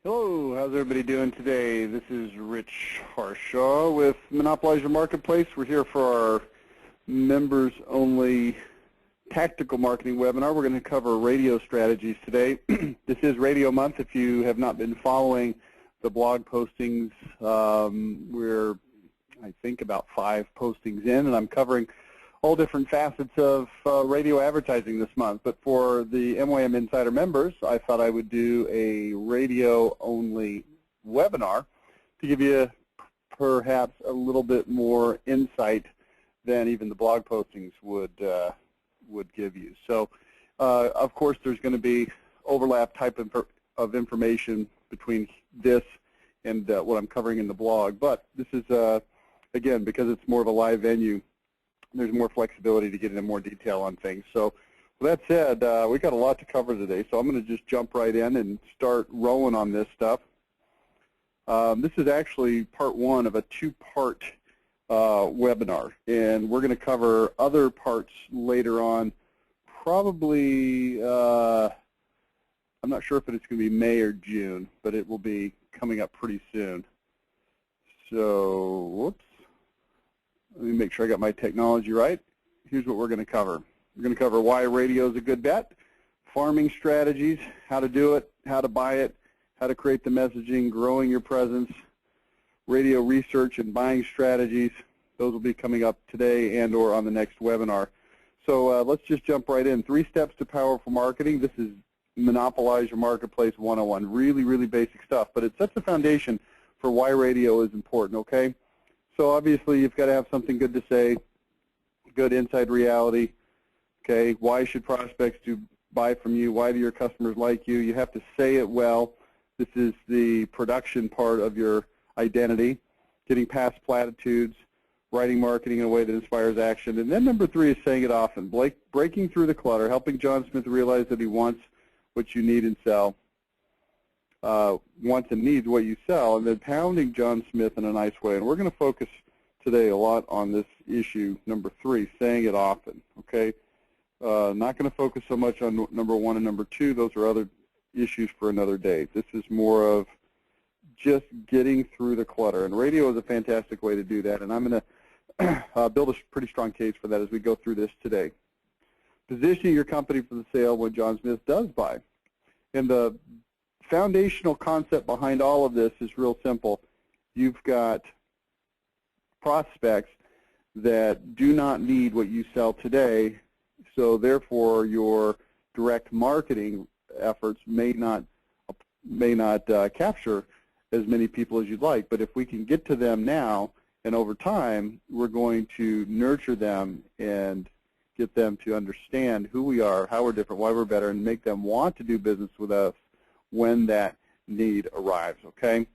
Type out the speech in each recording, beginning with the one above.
Hello, how's everybody doing today? This is Rich Harshaw with Monopolize Your Marketplace. We're here for our members-only tactical marketing webinar. We're going to cover radio strategies today. This is Radio Month. If you have not been following the blog postings, we're, I think, about 5 postings in, and I'm covering all different facets of radio advertising this month. But for the MYM Insider members, I thought I would do a radio-only webinar to give you perhaps a little bit more insight than even the blog postings would give you. So, of course, there's going to be overlap type of information between this and what I'm covering in the blog. But this is, again, because it's more of a live venue, there's more flexibility to get into more detail on things. So with that said, we've got a lot to cover today, so I'm going to just jump right in and start rolling on this stuff. This is actually part 1 of a 2-part webinar, and we're going to cover other parts later on, probably, I'm not sure if it's going to be May or June, but it will be coming up pretty soon. So, whoops. Let me make sure I got my technology right. Here's what we're going to cover. We're going to cover why radio is a good bet, farming strategies, how to do it, how to buy it, how to create the messaging, growing your presence, radio research and buying strategies. Those will be coming up today and or on the next webinar. So let's just jump right in. 3 steps to powerful marketing. This is Monopolize Your Marketplace 101. Really, really basic stuff, but it sets the foundation for why radio is important, okay? So obviously you've got to have something good to say, good inside reality, okay? Why should prospects buy from you? Why do your customers like you? You have to say it well. This is the production part of your identity, getting past platitudes, writing marketing in a way that inspires action. And then number 3 is saying it often, breaking through the clutter, helping John Smith realize that he wants what you need and sell. Wants and needs what you sell, and then pounding John Smith in a nice way. And we're going to focus today a lot on this issue, number 3, saying it often, okay? Not going to focus so much on number 1 and number 2. Those are other issues for another day. This is more of just getting through the clutter, and radio is a fantastic way to do that, and I'm going to build a pretty strong case for that as we go through this today. Positioning your company for the sale when John Smith does buy. And the foundational concept behind all of this is real simple. You've got prospects that do not need what you sell today, so therefore your direct marketing efforts may not capture as many people as you'd like. But if we can get to them now, and over time, we're going to nurture them and get them to understand who we are, how we're different, why we're better, and make them want to do business with us when that need arrives, okay?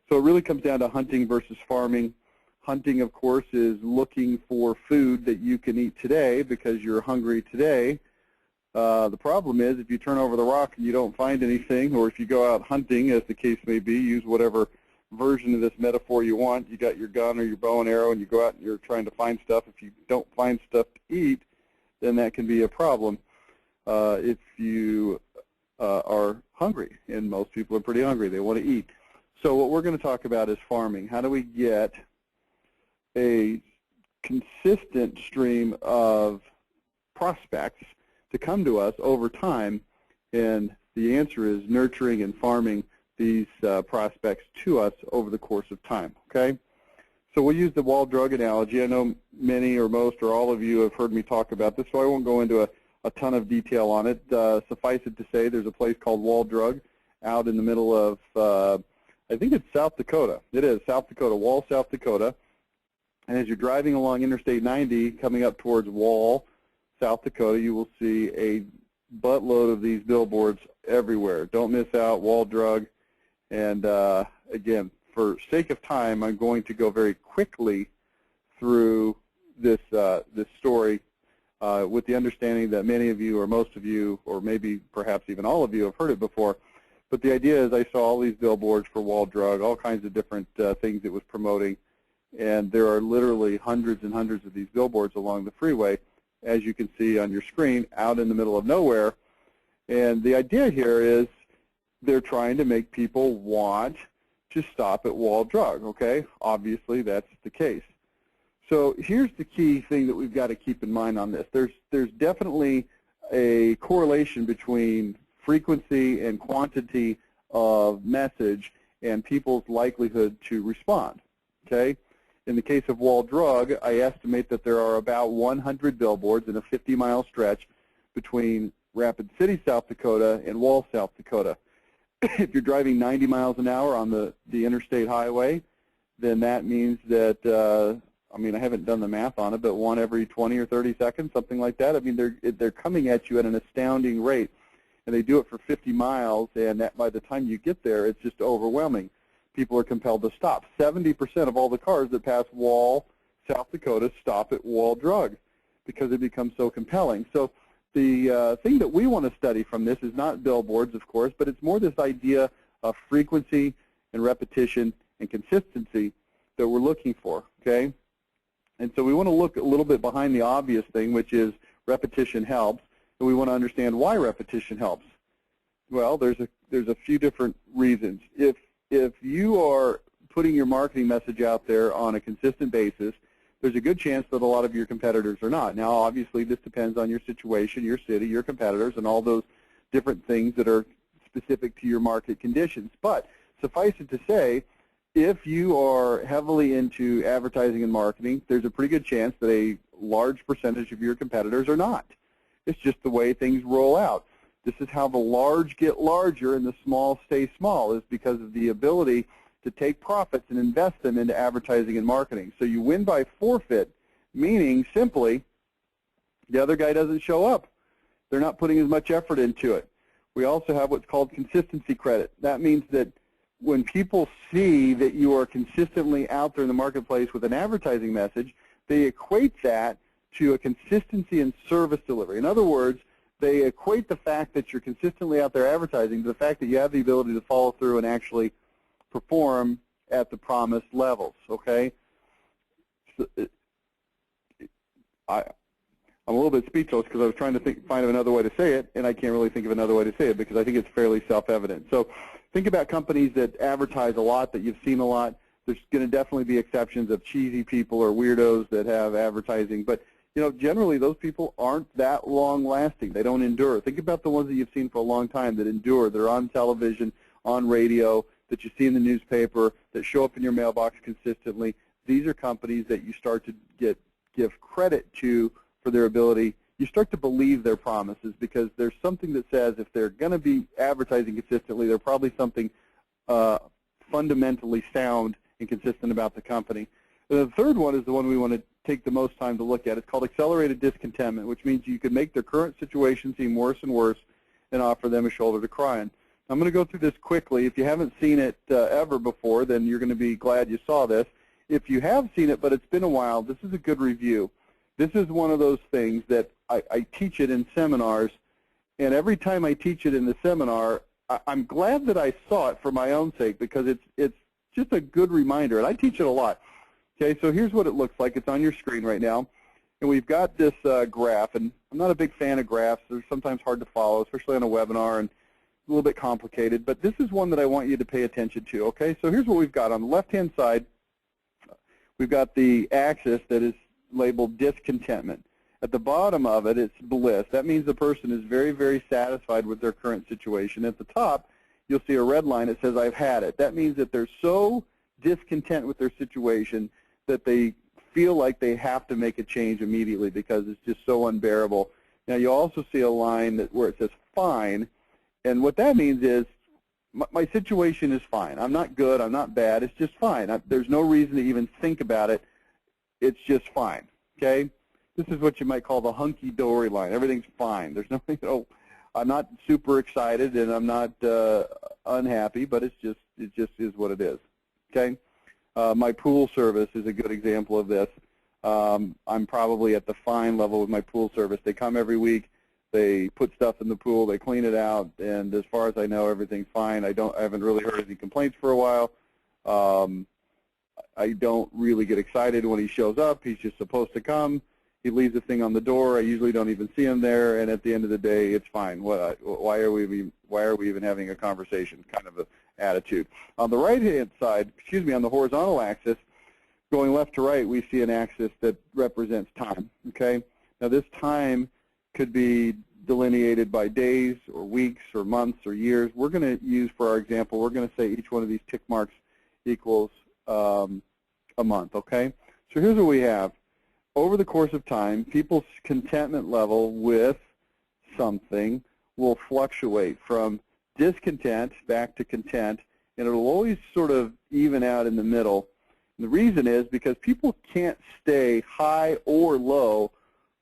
So it really comes down to hunting versus farming. Hunting, of course, is looking for food that you can eat today because you're hungry today. The problem is if you turn over the rock and you don't find anything, or if you go out hunting, as the case may be, use whatever version of this metaphor you want. You got your gun or your bow and arrow and you go out and you're trying to find stuff. If you don't find stuff to eat, then that can be a problem. If you are hungry, and most people are pretty hungry. They want to eat. So what we're going to talk about is farming. How do we get a consistent stream of prospects to come to us over time? And the answer is nurturing and farming these prospects to us over the course of time, okay? So we'll use the wall drug analogy. I know many or most or all of you have heard me talk about this, so I won't go into a ton of detail on it. Suffice it to say, there's a place called Wall Drug out in the middle of, I think it's South Dakota. It is, South Dakota, Wall, South Dakota. And as you're driving along Interstate 90, coming up towards Wall, South Dakota, you will see a buttload of these billboards everywhere. Don't miss out, Wall Drug. And again, for sake of time, I'm going to go very quickly through this, this story with the understanding that many of you or most of you or maybe perhaps even all of you have heard it before. But the idea is I saw all these billboards for Wall Drug, all kinds of different things it was promoting, and there are literally hundreds and hundreds of these billboards along the freeway, as you can see on your screen, out in the middle of nowhere. And the idea here is they're trying to make people want to stop at Wall Drug, okay? Obviously, that's the case. So here's the key thing that we've got to keep in mind on this. There's definitely a correlation between frequency and quantity of message and people's likelihood to respond, okay? In the case of Wall Drug, I estimate that there are about 100 billboards in a 50-mile stretch between Rapid City, South Dakota and Wall, South Dakota. If you're driving 90 miles an hour on the interstate highway, then that means that, I mean, I haven't done the math on it, but one every 20 or 30 seconds, something like that. I mean, they're coming at you at an astounding rate, and they do it for 50 miles, and that by the time you get there, it's just overwhelming. People are compelled to stop. 70% of all the cars that pass Wall, South Dakota, stop at Wall Drug because it becomes so compelling. So the thing that we want to study from this is not billboards, of course, but it's more this idea of frequency and repetition and consistency that we're looking for, okay? And so we want to look a little bit behind the obvious thing, which is repetition helps, and we want to understand why repetition helps. Well, there's a few different reasons. If you are putting your marketing message out there on a consistent basis, there's a good chance that a lot of your competitors are not. Now, obviously, this depends on your situation, your city, your competitors, and all those different things that are specific to your market conditions. But suffice it to say, if you are heavily into advertising and marketing, there's a pretty good chance that a large percentage of your competitors are not. It's just the way things roll out. This is how the large get larger and the small stay small, is because of the ability to take profits and invest them into advertising and marketing. So you win by forfeit, meaning simply the other guy doesn't show up. They're not putting as much effort into it. We also have what's called consistency credit. That means that when people see that you are consistently out there in the marketplace with an advertising message, they equate that to a consistency in service delivery. In other words, they equate the fact that you're consistently out there advertising to the fact that you have the ability to follow through and actually perform at the promised levels, okay? So I'm a little bit speechless because I was trying to find another way to say it, and I can't really think of another way to say it because I think it's fairly self-evident. So think about companies that advertise a lot, that you've seen a lot. There's going to definitely be exceptions of cheesy people or weirdos that have advertising, but you know, generally those people aren't that long-lasting. They don't endure. Think about the ones that you've seen for a long time that endure. They're on television, on radio, that you see in the newspaper, that show up in your mailbox consistently. These are companies that you start to give credit to for their ability. You start to believe their promises because there's something that says if they're going to be advertising consistently, they're probably something fundamentally sound and consistent about the company. And the third one is the one we want to take the most time to look at. It's called accelerated discontentment, which means you can make their current situation seem worse and worse and offer them a shoulder to cry on. I'm going to go through this quickly. If you haven't seen it ever before, then you're going to be glad you saw this. If you have seen it, but it's been a while, this is a good review. This is one of those things that I teach it in seminars, and every time I teach it in the seminar, I'm glad that I saw it for my own sake because it's just a good reminder, and I teach it a lot. Okay, so here's what it looks like. It's on your screen right now, and we've got this graph, and I'm not a big fan of graphs. They're sometimes hard to follow, especially on a webinar, and a little bit complicated, but this is one that I want you to pay attention to, okay? So here's what we've got. On the left-hand side, we've got the axis that is labeled discontentment. At the bottom of it, it's bliss. That means the person is very, very satisfied with their current situation. At the top, you'll see a red line that says, I've had it. That means that they're so discontent with their situation that they feel like they have to make a change immediately because it's just so unbearable. Now, you also see a line where it says fine. And what that means is my situation is fine. I'm not good. I'm not bad. It's just fine. There's no reason to even think about it. It's just fine, okay? This is what you might call the hunky-dory line. Everything's fine. There's nothing, I'm not super excited and I'm not unhappy, but it just is what it is, okay? My pool service is a good example of this. I'm probably at the fine level with my pool service. They come every week. They put stuff in the pool, they clean it out, and as far as I know, everything's fine. I haven't really heard any complaints for a while. I don't really get excited when he shows up. He's just supposed to come, He leaves the thing on the door. I usually don't even see him there, and at the end of the day, it's fine. Why are we even having a conversation? Kind of an attitude. On the right-hand side, on the horizontal axis, going left to right, we see an axis that represents time. Okay. Now this time could be delineated by days or weeks or months or years. We're going to use, for our example, we're going to say each one of these tick marks equals a month. Okay. So here's what we have. Over the course of time, people's contentment level with something will fluctuate from discontent back to content, and it'll always sort of even out in the middle. And the reason is because people can't stay high or low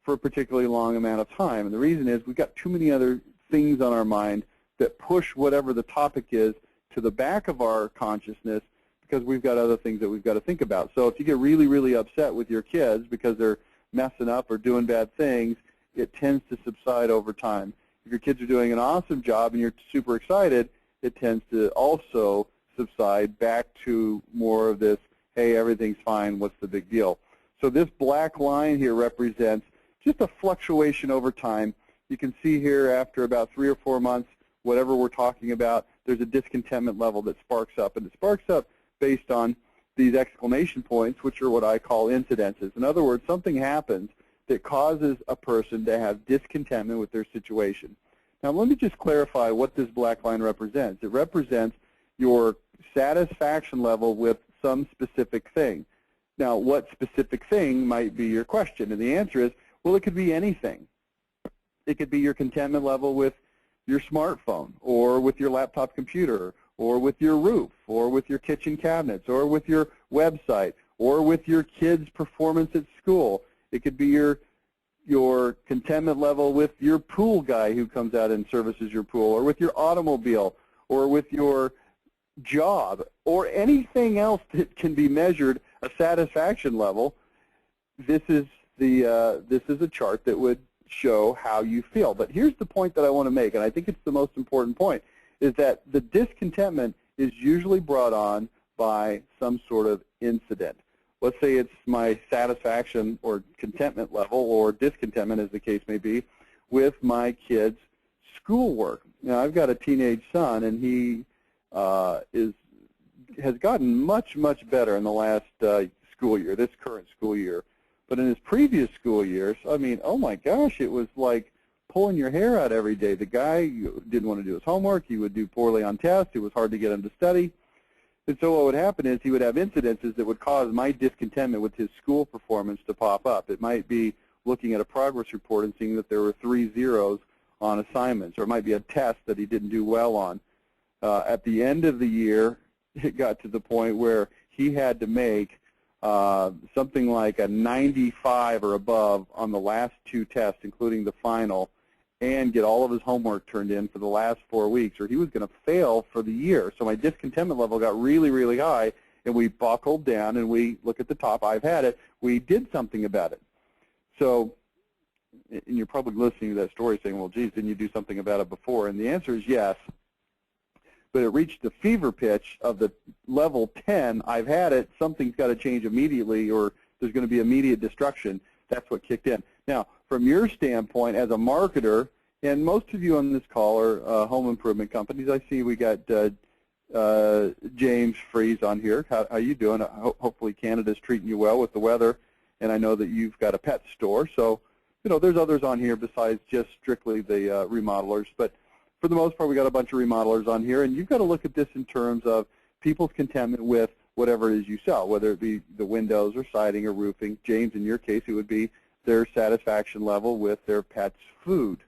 for a particularly long amount of time. And the reason is we've got too many other things on our mind that push whatever the topic is to the back of our consciousness, because we've got other things that we've got to think about. So if you get really, really upset with your kids because they're messing up or doing bad things, it tends to subside over time. If your kids are doing an awesome job and you're super excited, it tends to also subside back to more of this, hey, everything's fine, what's the big deal? So this black line here represents just a fluctuation over time. You can see here after about 3 or 4 months, whatever we're talking about, there's a discontentment level that sparks up. And it sparks up based on these exclamation points, which are what I call incidences. In other words, something happens that causes a person to have discontentment with their situation. Now, let me just clarify what this black line represents. It represents your satisfaction level with some specific thing. Now, what specific thing might be your question? And the answer is, well, it could be anything. It could be your contentment level with your smartphone, or with your laptop computer, or with your roof, or with your kitchen cabinets, or with your website, or with your kids' performance at school. It could be your contentment level with your pool guy who comes out and services your pool, or with your automobile, or with your job, or anything else that can be measured a satisfaction level. This is a chart that would show how you feel. But here's the point that I want to make, and I think it's the most important point, is that the discontentment is usually brought on by some sort of incident. Let's say it's my satisfaction or contentment level, or discontentment as the case may be, with my kids' schoolwork. Now, I've got a teenage son, and he has gotten much, much better in the last school year, this current school year. But in his previous school years, I mean, oh my gosh, it was like pulling your hair out every day. The guy didn't want to do his homework. He would do poorly on tests. It was hard to get him to study. And so what would happen is he would have incidences that would cause my discontentment with his school performance to pop up. It might be looking at a progress report and seeing that there were 3 zeros on assignments, or it might be a test that he didn't do well on. At the end of the year, it got to the point where he had to make something like a 95 or above on the last 2 tests, including the final, and get all of his homework turned in for the last 4 weeks, or he was going to fail for the year. So my discontentment level got really, really high, and we buckled down, and we look at the top. I've had it. We did something about it. So, and you're probably listening to that story saying, well, geez, didn't you do something about it before? And the answer is yes. But it reached the fever pitch of the level 10, I've had it, something's got to change immediately, or there's going to be immediate destruction. That's what kicked in. Now, from your standpoint as a marketer, and most of you on this call are home improvement companies. I see we got James Freeze on here. How you doing? Hopefully Canada's treating you well with the weather, and I know that you've got a pet store. So, you know, there's others on here besides just strictly the remodelers. But for the most part, we got a bunch of remodelers on here, and you've got to look at this in terms of people's contentment with whatever it is you sell, whether it be the windows or siding or roofing. James, in your case, it would be their satisfaction level with their pet's food,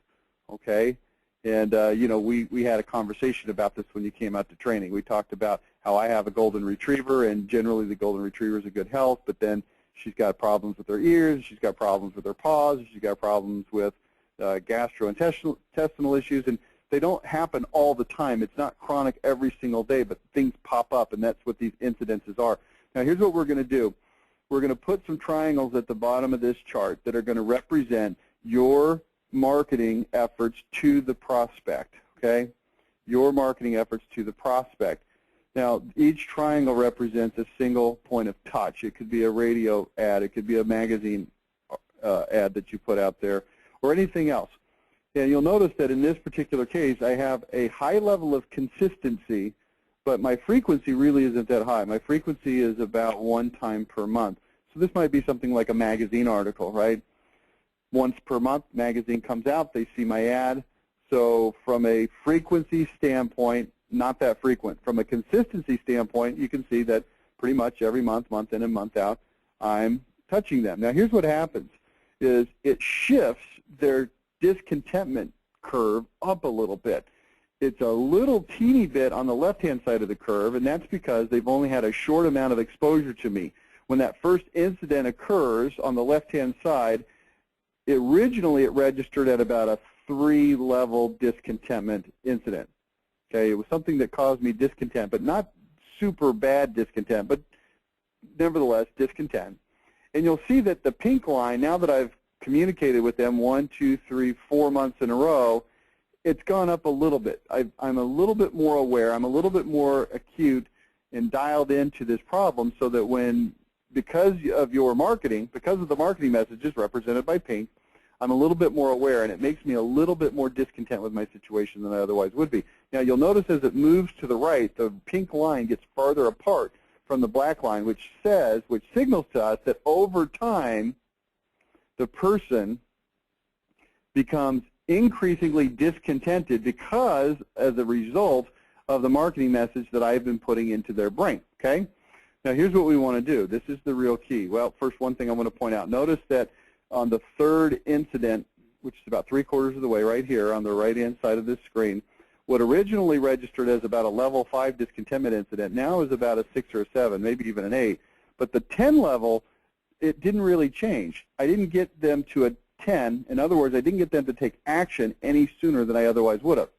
okay? And, you know, we had a conversation about this when you came out to training. We talked about how I have a golden retriever, and generally the golden retriever is a good health, but then she's got problems with her ears, she's got problems with her paws, she's got problems with gastrointestinal issues, and they don't happen all the time. It's not chronic every single day, but things pop up, and that's what these incidences are. Now, here's what we're going to do. We're going to put some triangles at the bottom of this chart that are going to represent your marketing efforts to the prospect, okay? Your marketing efforts to the prospect. Now, each triangle represents a single point of touch. It could be a radio ad. It could be a magazine ad that you put out there, or anything else. And you'll notice that in this particular case, I have a high level of consistency, but my frequency really isn't that high. My frequency is about 1 time per month. So this might be something like a magazine article, right? Once per month, magazine comes out, they see my ad. So from a frequency standpoint, not that frequent. From a consistency standpoint, you can see that pretty much every month, month in and month out, I'm touching them. Now here's what happens, is it shifts their discontentment curve up a little bit. It's a little teeny bit on the left-hand side of the curve, and that's because they've only had a short amount of exposure to me. When that first incident occurs on the left-hand side, originally it registered at about a 3-level discontentment incident. Okay, it was something that caused me discontent, but not super bad discontent, but nevertheless discontent. And you'll see that the pink line, now that I've communicated with them 1, 2, 3, 4 months in a row, it's gone up a little bit. I'm a little bit more aware. I'm a little bit more acute and dialed into this problem, so that because of your marketing, because of the marketing messages represented by pink, I'm a little bit more aware, and it makes me a little bit more discontent with my situation than I otherwise would be. Now, you'll notice as it moves to the right, the pink line gets farther apart from the black line, which signals to us that over time, the person becomes increasingly discontented because as a result of the marketing message that I've been putting into their brain, okay? Now, here's what we want to do. This is the real key. Well, first, one thing I want to point out. Notice that on the third incident, which is about 3/4 of the way right here on the right-hand side of this screen, what originally registered as about a level 5 discontentment incident now is about a 6 or a 7, maybe even an 8. But the 10 level, it didn't really change. I didn't get them to a 10. In other words, I didn't get them to take action any sooner than I otherwise would have.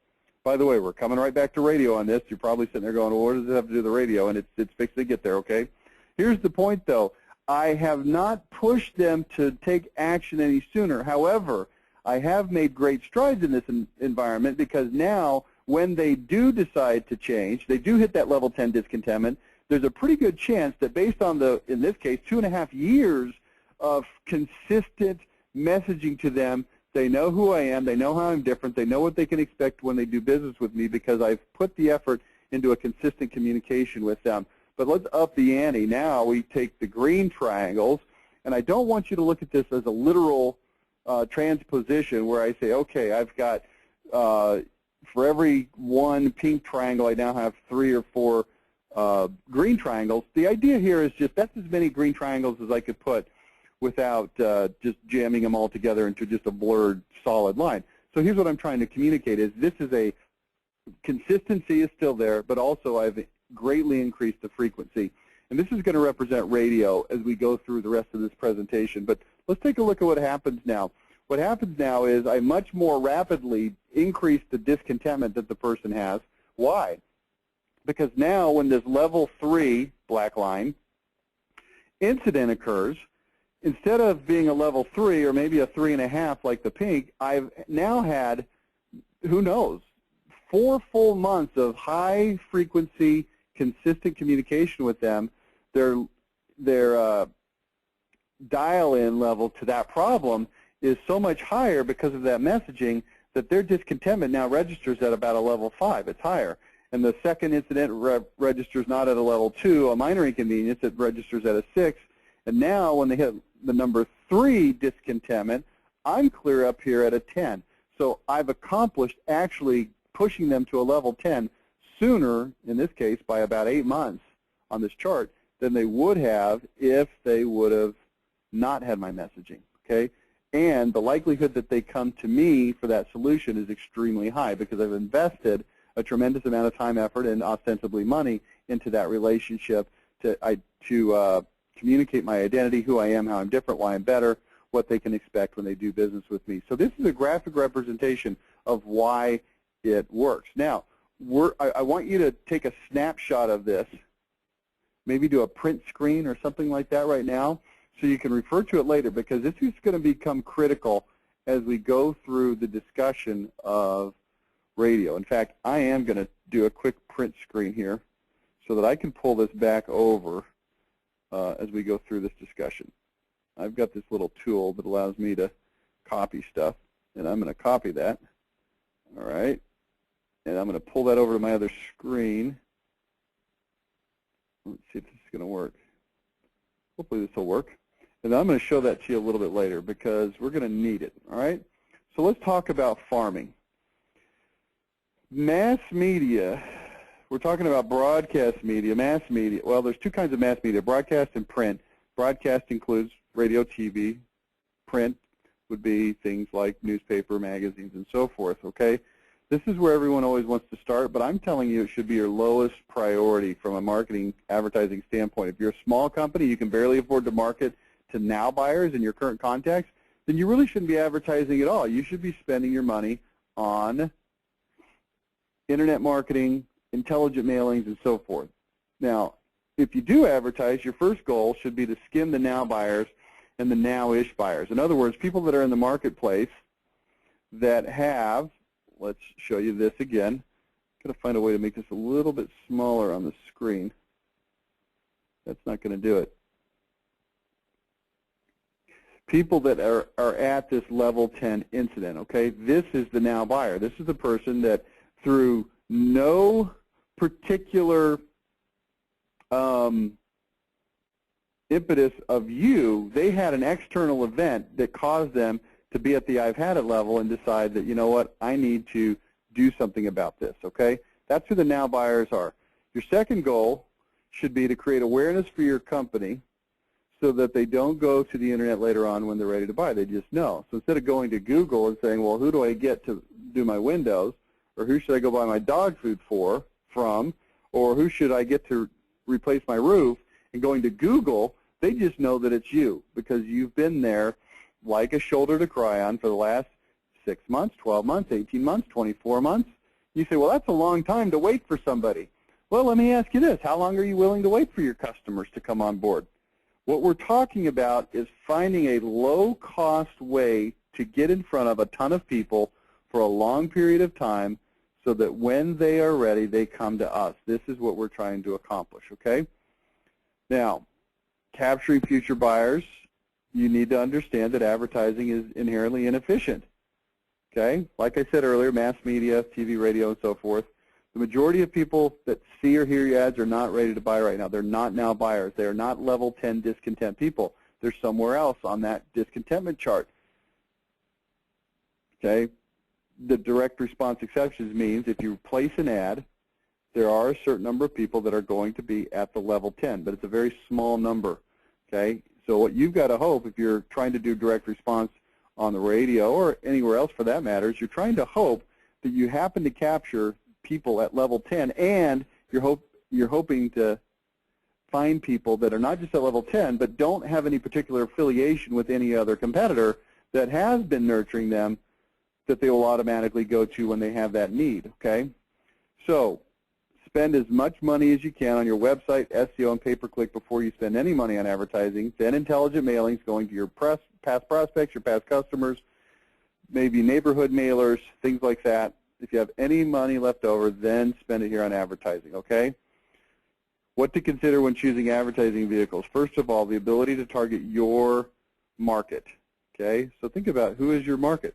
By the way, we're coming right back to radio on this. You're probably sitting there going, well, what does it have to do with the radio? And it's fixing to get there, okay? Here's the point, though. I have not pushed them to take action any sooner. However, I have made great strides in this environment, because now when they do decide to change, they do hit that level 10 discontentment, there's a pretty good chance that based on the, in this case, 2.5 years of consistent messaging to them, they know who I am, they know how I'm different, they know what they can expect when they do business with me, because I've put the effort into a consistent communication with them. But let's up the ante. Now we take the green triangles, and I don't want you to look at this as a literal transposition where I say, okay, I've got, for every one pink triangle, I now have 3 or 4 green triangles. The idea here is just that's as many green triangles as I could put without just jamming them all together into just a blurred solid line. So here's what I'm trying to communicate is this is a consistency is still there, but also I've greatly increased the frequency. And this is going to represent radio as we go through the rest of this presentation. But let's take a look at what happens now. What happens now is I much more rapidly increase the discontentment that the person has. Why? Because now when this level 3, black line, incident occurs, instead of being a level 3 or maybe a 3.5 like the pink, I've now had, who knows, 4 full months of high frequency, consistent communication with them. Their dial-in level to that problem is so much higher because of that messaging that their discontentment now registers at about a level 5. It's higher. And the second incident registers not at a level 2, a minor inconvenience. It registers at a 6. And now when they hit the number 3 discontentment, I'm clear up here at a 10. So I've accomplished actually pushing them to a level 10 sooner, in this case by about 8 months on this chart, than they would have if they would have not had my messaging, okay? And the likelihood that they come to me for that solution is extremely high because I've invested a tremendous amount of time, effort, and ostensibly money into that relationship to communicate my identity, who I am, how I'm different, why I'm better, what they can expect when they do business with me. So this is a graphic representation of why it works. Now, I want you to take a snapshot of this, maybe do a print screen or something like that right now, so you can refer to it later, because this is going to become critical as we go through the discussion of radio. In fact, I am going to do a quick print screen here so that I can pull this back over as we go through this discussion. I've got this little tool that allows me to copy stuff, and I'm going to copy that. All right, and I'm going to pull that over to my other screen. Let's see if this is going to work. Hopefully this will work. And I'm going to show that to you a little bit later because we're going to need it. All right, so let's talk about farming. Mass media, we're talking about broadcast media, mass media. Well, there's two kinds of mass media, broadcast and print. Broadcast includes radio, TV. Print would be things like newspaper, magazines, and so forth, okay? This is where everyone always wants to start, but I'm telling you it should be your lowest priority from a marketing advertising standpoint. If you're a small company, you can barely afford to market to now buyers and your current contacts, then you really shouldn't be advertising at all. You should be spending your money on internet marketing, intelligent mailings, and so forth. Now, if you do advertise, your first goal should be to skim the now buyers and the now-ish buyers. In other words, people that are in the marketplace that have, let's show you this again. I'm going to find a way to make this a little bit smaller on the screen. That's not going to do it. People that are at this level 10 incident, okay? This is the now buyer. This is the person that through no particular impetus of you, they had an external event that caused them to be at the I've had it level and decide that, you know what, I need to do something about this, okay? That's who the now buyers are. Your second goal should be to create awareness for your company so that they don't go to the internet later on when they're ready to buy. They just know. So instead of going to Google and saying, well, who do I get to do my windows, or who should I go buy my dog food from, or who should I get to replace my roof, and going to Google, they just know that it's you because you've been there like a shoulder to cry on for the last 6 months, 12 months, 18 months, 24 months. You say, well, that's a long time to wait for somebody. Well, let me ask you this. How long are you willing to wait for your customers to come on board? What we're talking about is finding a low-cost way to get in front of a ton of people for a long period of time so that when they are ready, they come to us. This is what we're trying to accomplish, okay? Now, capturing future buyers, you need to understand that advertising is inherently inefficient, okay? Like I said earlier, mass media, TV, radio, and so forth, the majority of people that see or hear your ads are not ready to buy right now. They're not now buyers. They are not level 10 discontent people. They're somewhere else on that discontentment chart, okay? The direct response exceptions means if you place an ad, there are a certain number of people that are going to be at the level 10, but it's a very small number, okay? So what you've got to hope, if you're trying to do direct response on the radio or anywhere else for that matter, is you're trying to hope that you happen to capture people at level 10, and you're hoping to find people that are not just at level 10, but don't have any particular affiliation with any other competitor that has been nurturing them that they will automatically go to when they have that need, okay? So spend as much money as you can on your website, SEO, and pay-per-click before you spend any money on advertising. Then intelligent mailings going to your past prospects, your past customers, maybe neighborhood mailers, things like that. If you have any money left over, then spend it here on advertising, okay? What to consider when choosing advertising vehicles. First of all, the ability to target your market, okay? So think about who is your market.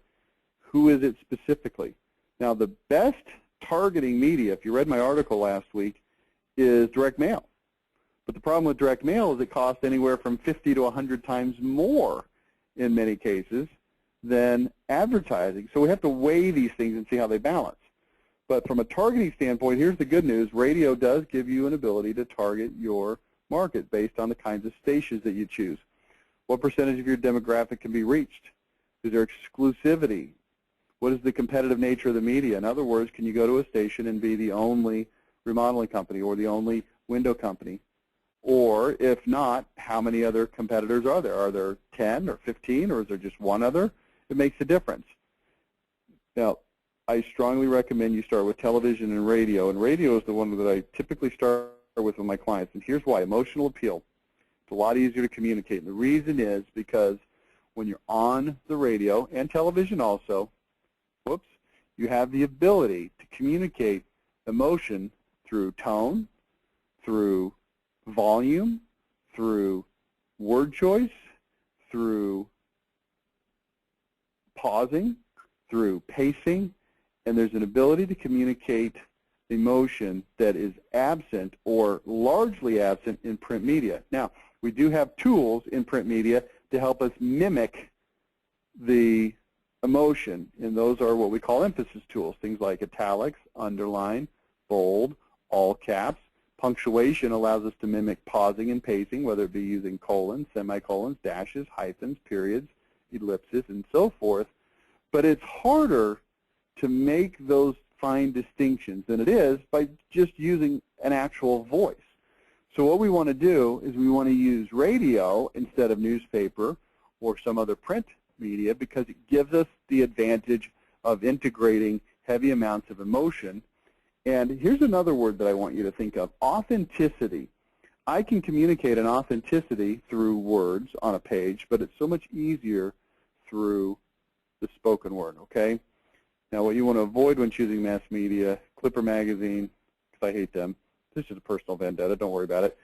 Who is it specifically? Now, the best targeting media, if you read my article last week, is direct mail. But the problem with direct mail is it costs anywhere from 50 to 100 times more in many cases than advertising. So we have to weigh these things and see how they balance. But from a targeting standpoint, here's the good news. Radio does give you an ability to target your market based on the kinds of stations that you choose. What percentage of your demographic can be reached? Is there exclusivity? What is the competitive nature of the media? In other words, can you go to a station and be the only remodeling company or the only window company? Or if not, how many other competitors are there? Are there 10 or 15, or is there just one other? It makes a difference. Now, I strongly recommend you start with television and radio is the one that I typically start with my clients. And here's why. Emotional appeal. It's a lot easier to communicate. And the reason is because when you're on the radio and television also, you have the ability to communicate emotion through tone, through volume, through word choice, through pausing, through pacing, and there's an ability to communicate emotion that is absent or largely absent in print media. Now, we do have tools in print media to help us mimic the emotion, and those are what we call emphasis tools, things like italics, underline, bold, all caps. Punctuation allows us to mimic pausing and pacing, whether it be using colons, semicolons, dashes, hyphens, periods, ellipses, and so forth. But it's harder to make those fine distinctions than it is by just using an actual voice. So what we want to do is we want to use radio instead of newspaper or some other print media because it gives us the advantage of integrating heavy amounts of emotion. And here's another word that I want you to think of, authenticity. I can communicate an authenticity through words on a page, but it's so much easier through the spoken word, okay? Now, what you want to avoid when choosing mass media, Clipper magazine, because I hate them. This is a personal vendetta. Don't worry about it.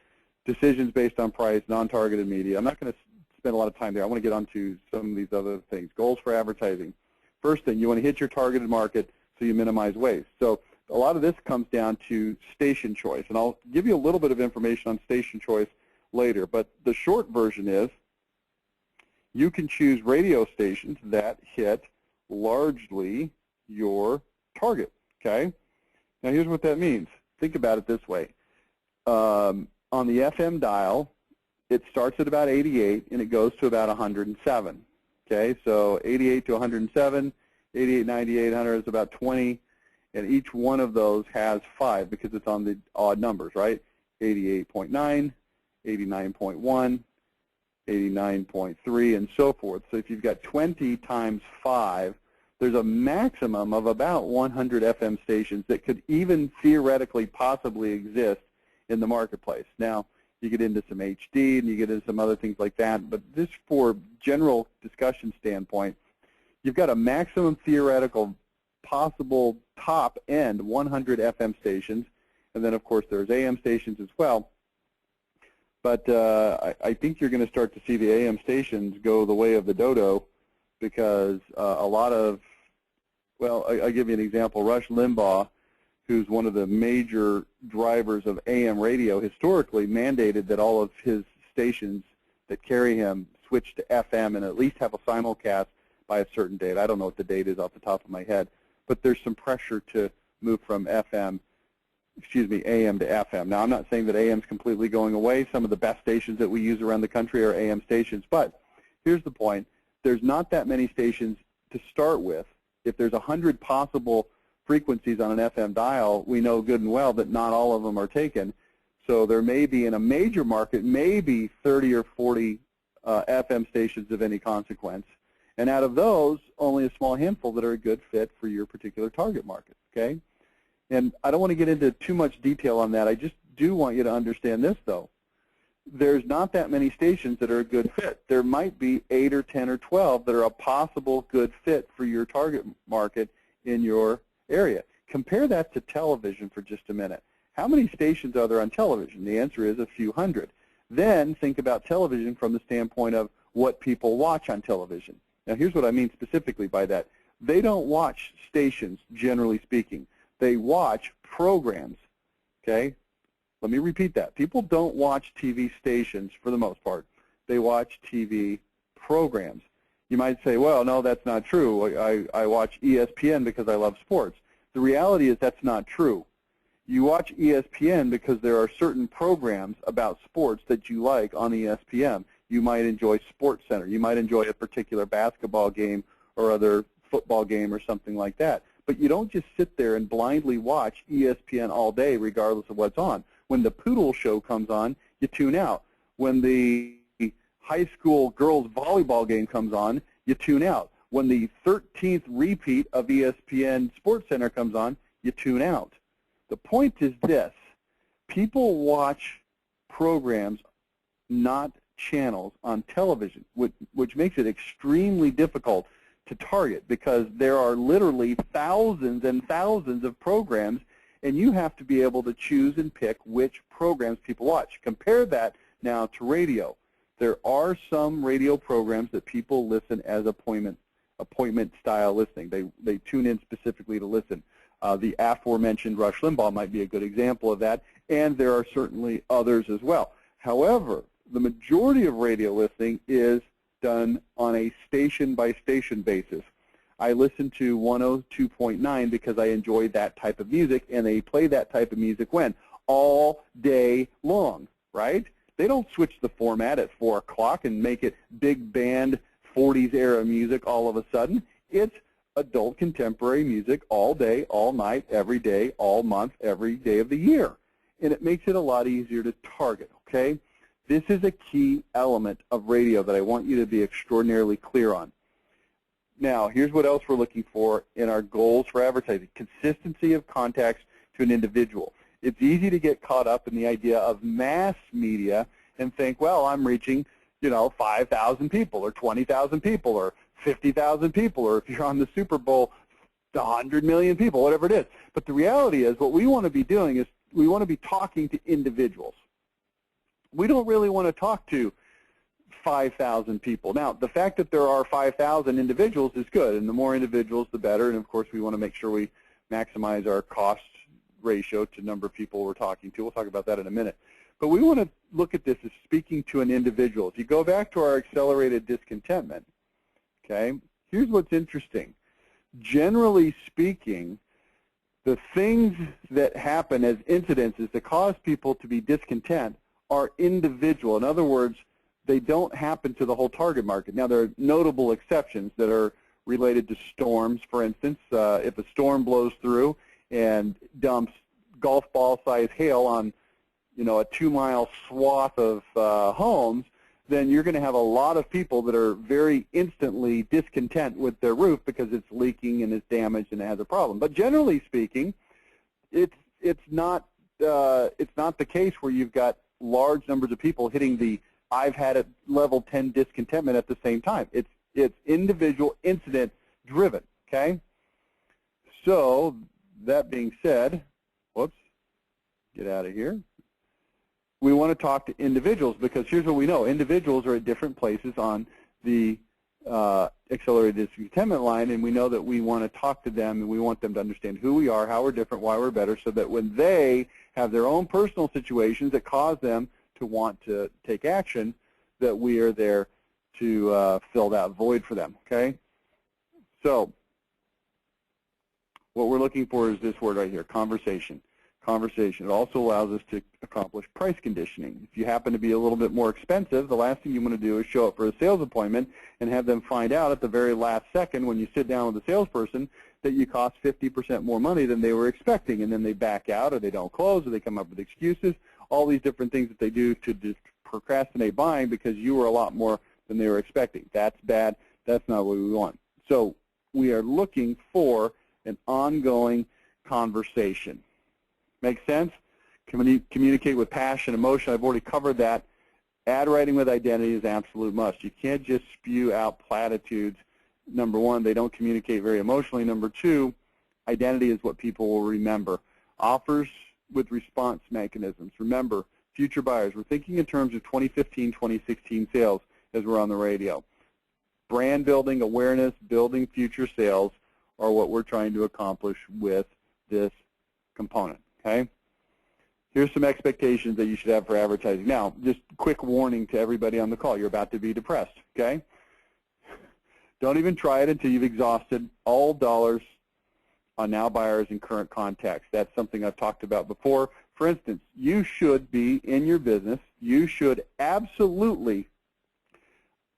Decisions based on price, non-targeted media. I'm not going to spend a lot of time there. I want to get onto some of these other things. Goals for advertising. First thing, you want to hit your targeted market so you minimize waste. So a lot of this comes down to station choice, and I'll give you a little bit of information on station choice later. But the short version is you can choose radio stations that hit largely your target, okay? Now here's what that means. Think about it this way. On the FM dial, it starts at about 88 and it goes to about 107, okay? So 88 to 107, 88, 98, 100 is about 20, and each one of those has 5 because it's on the odd numbers, right? 88.9, 89.1, 89.3, and so forth. So if you've got 20 times 5, there's a maximum of about 100 FM stations that could even theoretically possibly exist in the marketplace. Now, you get into some HD and you get into some other things like that, but just for general discussion standpoint, you've got a maximum theoretical possible top end 100 FM stations, and then of course there's AM stations as well. But I think you're going to start to see the AM stations go the way of the dodo because a lot of, well, I'll give you an example. Rush Limbaugh, who's one of the major drivers of AM radio, historically mandated that all of his stations that carry him switch to FM and at least have a simulcast by a certain date. I don't know what the date is off the top of my head, but there's some pressure to move from AM to FM. Now, I'm not saying that AM is completely going away. Some of the best stations that we use around the country are AM stations, but here's the point. There's not that many stations to start with. If there's 100 possible frequencies on an FM dial, we know good and well that not all of them are taken. So there may be, in a major market, maybe 30 or 40 FM stations of any consequence. And out of those, only a small handful that are a good fit for your particular target market, okay? And I don't want to get into too much detail on that. I just do want you to understand this, though. There's not that many stations that are a good fit. There might be 8 or 10 or 12 that are a possible good fit for your target market in your area. Compare that to television for just a minute. How many stations are there on television? The answer is a few hundred. Then think about television from the standpoint of what people watch on television. Now, here's what I mean specifically by that. They don't watch stations, generally speaking. They watch programs, okay? Let me repeat that. People don't watch TV stations for the most part. They watch TV programs. You might say, well, no, that's not true. I watch ESPN because I love sports. The reality is that's not true. You watch ESPN because there are certain programs about sports that you like on ESPN. You might enjoy SportsCenter. You might enjoy a particular basketball game or other football game or something like that. But you don't just sit there and blindly watch ESPN all day regardless of what's on. When the Poodle Show comes on, you tune out. When the high school girls volleyball game comes on, you tune out. When the 13th repeat of ESPN SportsCenter comes on, you tune out. The point is this. People watch programs, not channels, on television, which makes it extremely difficult to target because there are literally thousands and thousands of programs, and you have to be able to choose and pick which programs people watch. Compare that now to radio. There are some radio programs that people listen as appointment style listening. They tune in specifically to listen. The aforementioned Rush Limbaugh might be a good example of that, and there are certainly others as well. However, the majority of radio listening is done on a station-by-station basis. I listen to 102.9 because I enjoy that type of music, and they play that type of music when? All day long, right? They don't switch the format at 4 o'clock and make it big band 40s era music all of a sudden. It's adult contemporary music all day, all night, every day, all month, every day of the year. And it makes it a lot easier to target, okay? This is a key element of radio that I want you to be extraordinarily clear on. Now, here's what else we're looking for in our goals for advertising. Consistency of contacts to an individual. It's easy to get caught up in the idea of mass media and think, well, I'm reaching, 5,000 people or 20,000 people or 50,000 people, or if you're on the Super Bowl, 100 million people, whatever it is. But the reality is what we want to be doing is we want to be talking to individuals. We don't really want to talk to 5,000 people. Now, the fact that there are 5,000 individuals is good, and the more individuals, the better. And, of course, we want to make sure we maximize our cost ratio to number of people we're talking to. We'll talk about that in a minute. But we want to look at this as speaking to an individual. If you go back to our accelerated discontentment, okay, here's what's interesting. Generally speaking, the things that happen as incidences that cause people to be discontent are individual. In other words, they don't happen to the whole target market. Now, there are notable exceptions that are related to storms. For instance, if a storm blows through and dumps golf ball-sized hail on, a 2-mile swath of homes, then you're going to have a lot of people that are very instantly discontent with their roof because it's leaking and it's damaged and it has a problem. But generally speaking, it's not the case where you've got large numbers of people hitting the I've had it level 10 discontentment at the same time. It's individual incident driven, okay? So that being said, whoops, get out of here. We want to talk to individuals because here's what we know. Individuals are at different places on the accelerated discontentment line, and we know that we want to talk to them and we want them to understand who we are, how we're different, why we're better, so that when they have their own personal situations that cause them to want to take action, that we are there to fill that void for them, okay? So what we're looking for is this word right here, conversation. Conversation. It also allows us to accomplish price conditioning. If you happen to be a little bit more expensive, the last thing you want to do is show up for a sales appointment and have them find out at the very last second when you sit down with the salesperson that you cost 50% more money than they were expecting, and then they back out or they don't close or they come up with excuses, all these different things that they do to just procrastinate buying because you were a lot more than they were expecting. That's bad. That's not what we want. So we are looking for an ongoing conversation. Make sense? Communicate with passion, emotion. I've already covered that. Ad writing with identity is an absolute must. You can't just spew out platitudes. Number one, they don't communicate very emotionally. Number two, identity is what people will remember. Offers with response mechanisms. Remember, future buyers. We're thinking in terms of 2015, 2016 sales as we're on the radio. Brand building, awareness, building future sales are what we're trying to accomplish with this component. Okay? Here's some expectations that you should have for advertising. Now, just quick warning to everybody on the call. You're about to be depressed, okay? Don't even try it until you've exhausted all dollars on now buyers and current contacts. That's something I've talked about before. For instance, you should be in your business. You should absolutely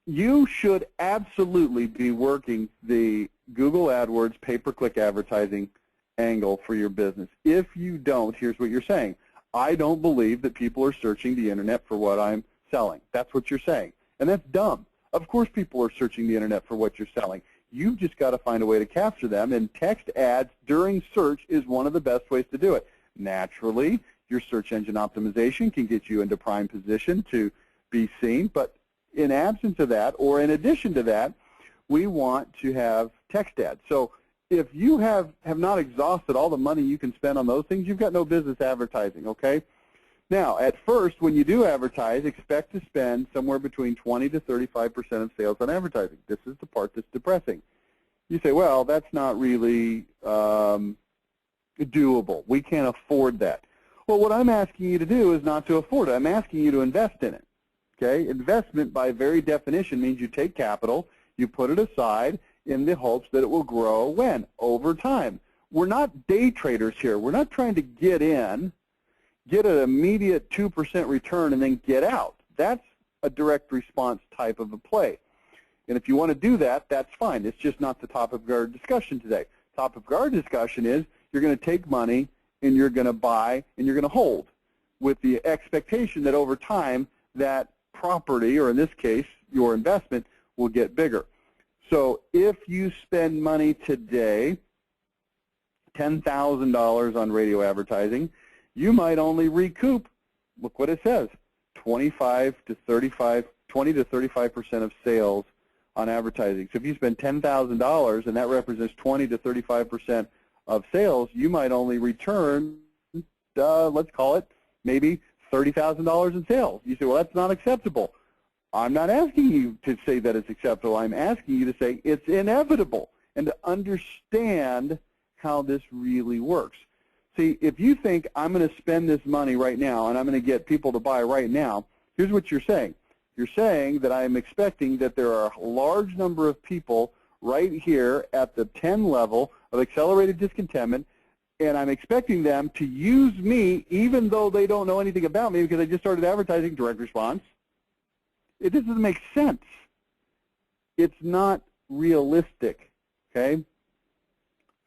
be working the Google AdWords pay-per-click advertising angle for your business. If you don't, here's what you're saying. I don't believe that people are searching the internet for what I'm selling. That's what you're saying. And that's dumb. Of course people are searching the internet for what you're selling. You've just got to find a way to capture them, and text ads during search is one of the best ways to do it. Naturally, your search engine optimization can get you into prime position to be seen, but in absence of that, or in addition to that, we want to have text ads. So if you have not exhausted all the money you can spend on those things, you've got no business advertising, okay? Now, at first, when you do advertise, expect to spend somewhere between 20 to 35% of sales on advertising. This is the part that's depressing. You say, well, that's not really doable. We can't afford that. Well, what I'm asking you to do is not to afford it. I'm asking you to invest in it. Okay? Investment, by very definition, means you take capital, you put it aside in the hopes that it will grow when? Over time. We're not day traders here. We're not trying to get in, get an immediate 2% return, and then get out. That's a direct response type of a play. And if you want to do that, that's fine. It's just not the topic of our discussion today. Topic of our discussion is you're going to take money and you're going to buy and you're going to hold with the expectation that over time that property, or in this case, your investment, will get bigger. So if you spend money today, $10,000 on radio advertising, you might only recoup, look what it says, 20 to 35% of sales on advertising. So if you spend $10,000 and that represents 20 to 35% of sales, you might only return, let's call it maybe $30,000 in sales. You say, well, that's not acceptable. I'm not asking you to say that it's acceptable. I'm asking you to say it's inevitable and to understand how this really works. See, if you think I'm going to spend this money right now and I'm going to get people to buy right now, here's what you're saying. You're saying that I'm expecting that there are a large number of people right here at the 10 level of accelerated discontentment, and I'm expecting them to use me even though they don't know anything about me because I just started advertising direct response. It doesn't make sense. It's not realistic, okay?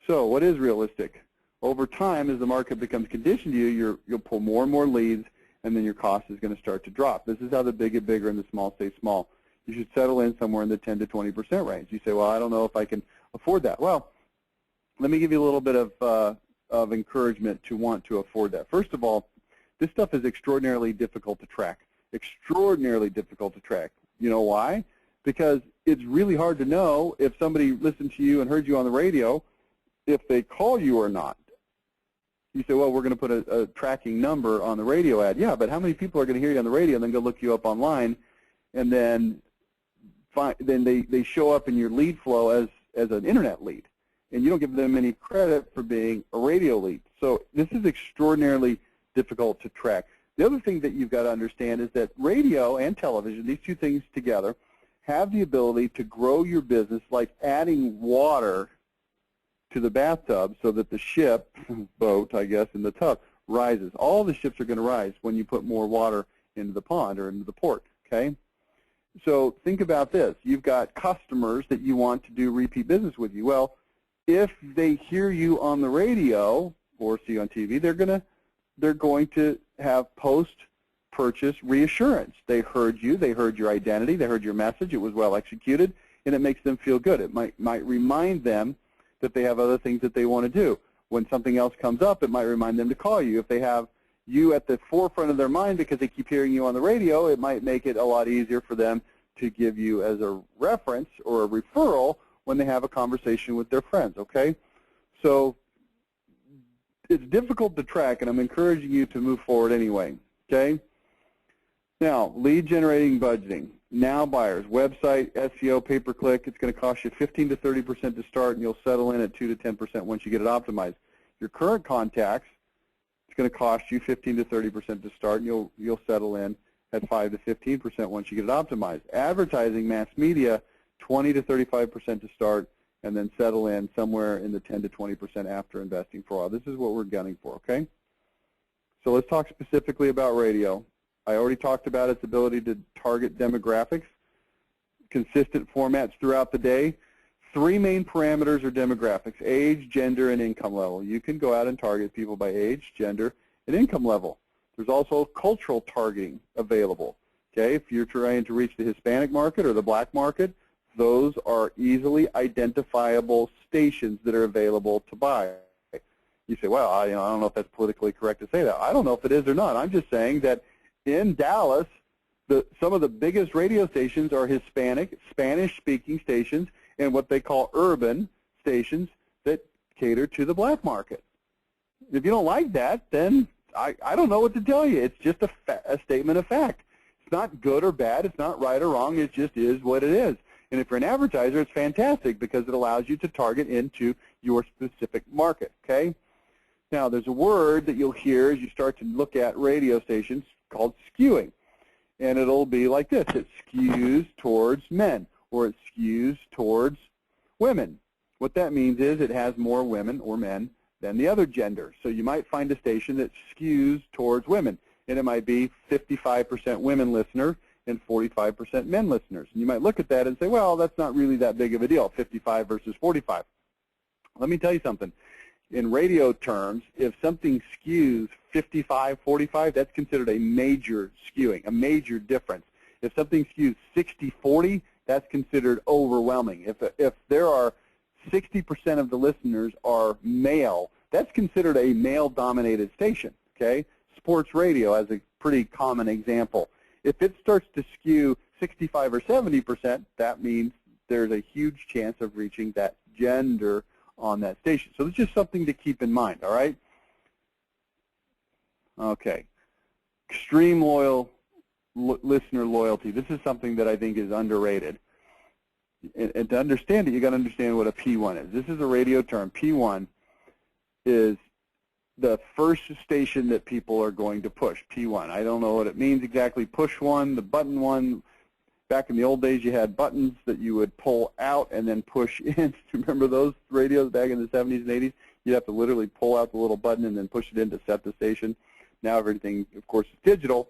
So what is realistic? Over time, as the market becomes conditioned to you, you'll pull more and more leads, and then your cost is going to start to drop. This is how the big get bigger and the small stay small. You should settle in somewhere in the 10 to 20% range. You say, well, I don't know if I can afford that. Well, let me give you a little bit of encouragement to want to afford that. First of all, this stuff is extraordinarily difficult to track. Extraordinarily difficult to track. You know why? Because it's really hard to know if somebody listened to you and heard you on the radio, if they call you or not. You say, well, we're going to put a tracking number on the radio ad. Yeah, but how many people are going to hear you on the radio and then go look you up online, and then they show up in your lead flow as an internet lead, and you don't give them any credit for being a radio lead. So this is extraordinarily difficult to track. The other thing that you've got to understand is that radio and television, these two things together, have the ability to grow your business like adding water to the bathtub so that the ship, boat, I guess, in the tub, rises. All the ships are going to rise when you put more water into the pond or into the port, okay? So think about this. You've got customers that you want to do repeat business with you. Well, if they hear you on the radio or see you on TV, they're going to have post-purchase reassurance. They heard you, they heard your identity, they heard your message, it was well executed, and it makes them feel good. It might remind them that they have other things that they want to do. When something else comes up, it might remind them to call you. If they have you at the forefront of their mind because they keep hearing you on the radio, it might make it a lot easier for them to give you as a reference or a referral when they have a conversation with their friends, okay? So it's difficult to track, and I'm encouraging you to move forward anyway, okay? Now, lead generating budgeting. Now buyers, website, SEO, pay-per-click, it's going to cost you 15 to 30% to start, and you'll settle in at 2 to 10% once you get it optimized. Your current contacts, it's going to cost you 15 to 30% to start, and you'll settle in at 5 to 15% once you get it optimized. Advertising, mass media, 20 to 35% to start, and then settle in somewhere in the 10 to 20% after investing for a while. This is what we're gunning for, okay? So let's talk specifically about radio. I already talked about its ability to target demographics, consistent formats throughout the day. 3 main parameters are demographics: age, gender, and income level. You can go out and target people by age, gender, and income level. There's also cultural targeting available. Okay, if you're trying to reach the Hispanic market or the black market, those are easily identifiable stations that are available to buy. You say, well, I don't know if that's politically correct to say that. I don't know if it is or not. I'm just saying that in Dallas, some of the biggest radio stations are Hispanic, Spanish-speaking stations, and what they call urban stations that cater to the black market. If you don't like that, then I don't know what to tell you. It's just a statement of fact. It's not good or bad. It's not right or wrong. It just is what it is. And if you're an advertiser, it's fantastic because it allows you to target into your specific market, okay? Now, there's a word that you'll hear as you start to look at radio stations called skewing. And it'll be like this. It skews towards men, or it skews towards women. What that means is it has more women or men than the other gender. So you might find a station that skews towards women, and it might be 55% women listener and 45% men listeners. And you might look at that and say, well, that's not really that big of a deal, 55 versus 45. Let me tell you something. In radio terms, if something skews 55-45, that's considered a major skewing, a major difference. If something skews 60-40, that's considered overwhelming. If there are 60% of the listeners are male, that's considered a male-dominated station, okay? Sports radio as a pretty common example. If it starts to skew 65 or 70%, that means there's a huge chance of reaching that gender on that station. So it's just something to keep in mind, all right? Okay. Extreme listener loyalty. This is something that I think is underrated. And to understand it, you've got to understand what a P1 is. This is a radio term. P1 is the first station that people are going to push, P1. I don't know what it means exactly. Push one, the button one. Back in the old days, you had buttons that you would pull out and then push in. Do you remember those radios back in the 70s and 80s? You'd have to literally pull out the little button and then push it in to set the station. Now everything, of course, is digital.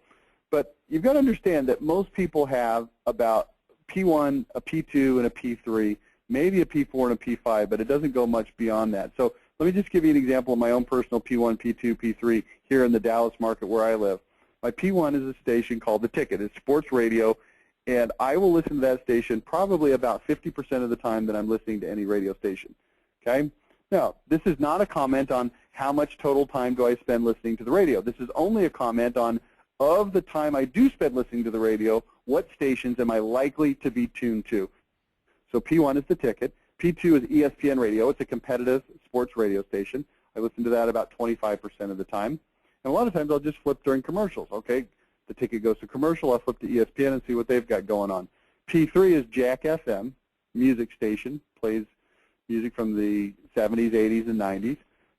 But you've got to understand that most people have about P1, a P2, and a P3, maybe a P4 and a P5, but it doesn't go much beyond that. So let me just give you an example of my own personal P1, P2, P3 here in the Dallas market where I live. My P1 is a station called The Ticket. It's sports radio. And I will listen to that station probably about 50% of the time that I'm listening to any radio station, okay? Now, this is not a comment on how much total time do I spend listening to the radio. This is only a comment on, of the time I do spend listening to the radio, what stations am I likely to be tuned to? So P1 is The Ticket. P2 is ESPN Radio. It's a competitive sports radio station. I listen to that about 25% of the time. And a lot of times I'll just flip during commercials, okay? The Ticket goes to commercial, I'll flip to ESPN and see what they've got going on. P3 is Jack FM, music station, plays music from the 70s, 80s, and 90s.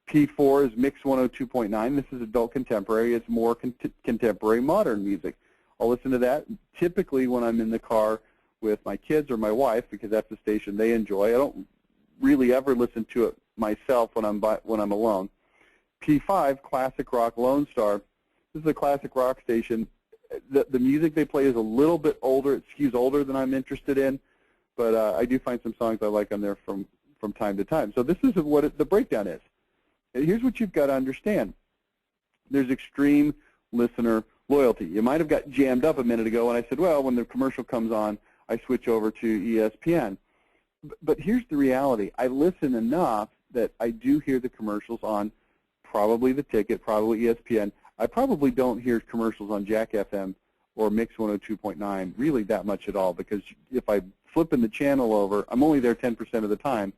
P4 is Mix 102.9. This is adult contemporary. It's more contemporary modern music. I'll listen to that typically when I'm in the car with my kids or my wife because that's the station they enjoy. I don't really ever listen to it myself when I'm alone. P5, Classic Rock Lone Star. This is a classic rock station. The music they play is a little bit older. It skews older than I'm interested in, but I do find some songs I like on there from time to time. So this is what the breakdown is. And here's what you've got to understand. There's extreme listener loyalty. You might have got jammed up a minute ago when I said, well, when the commercial comes on, I switch over to ESPN. But here's the reality. I listen enough that I do hear the commercials on probably The Ticket, probably ESPN. I probably don't hear commercials on Jack FM or Mix 102.9 really that much at all because if I flipping the channel over, I'm only there 10% of the time.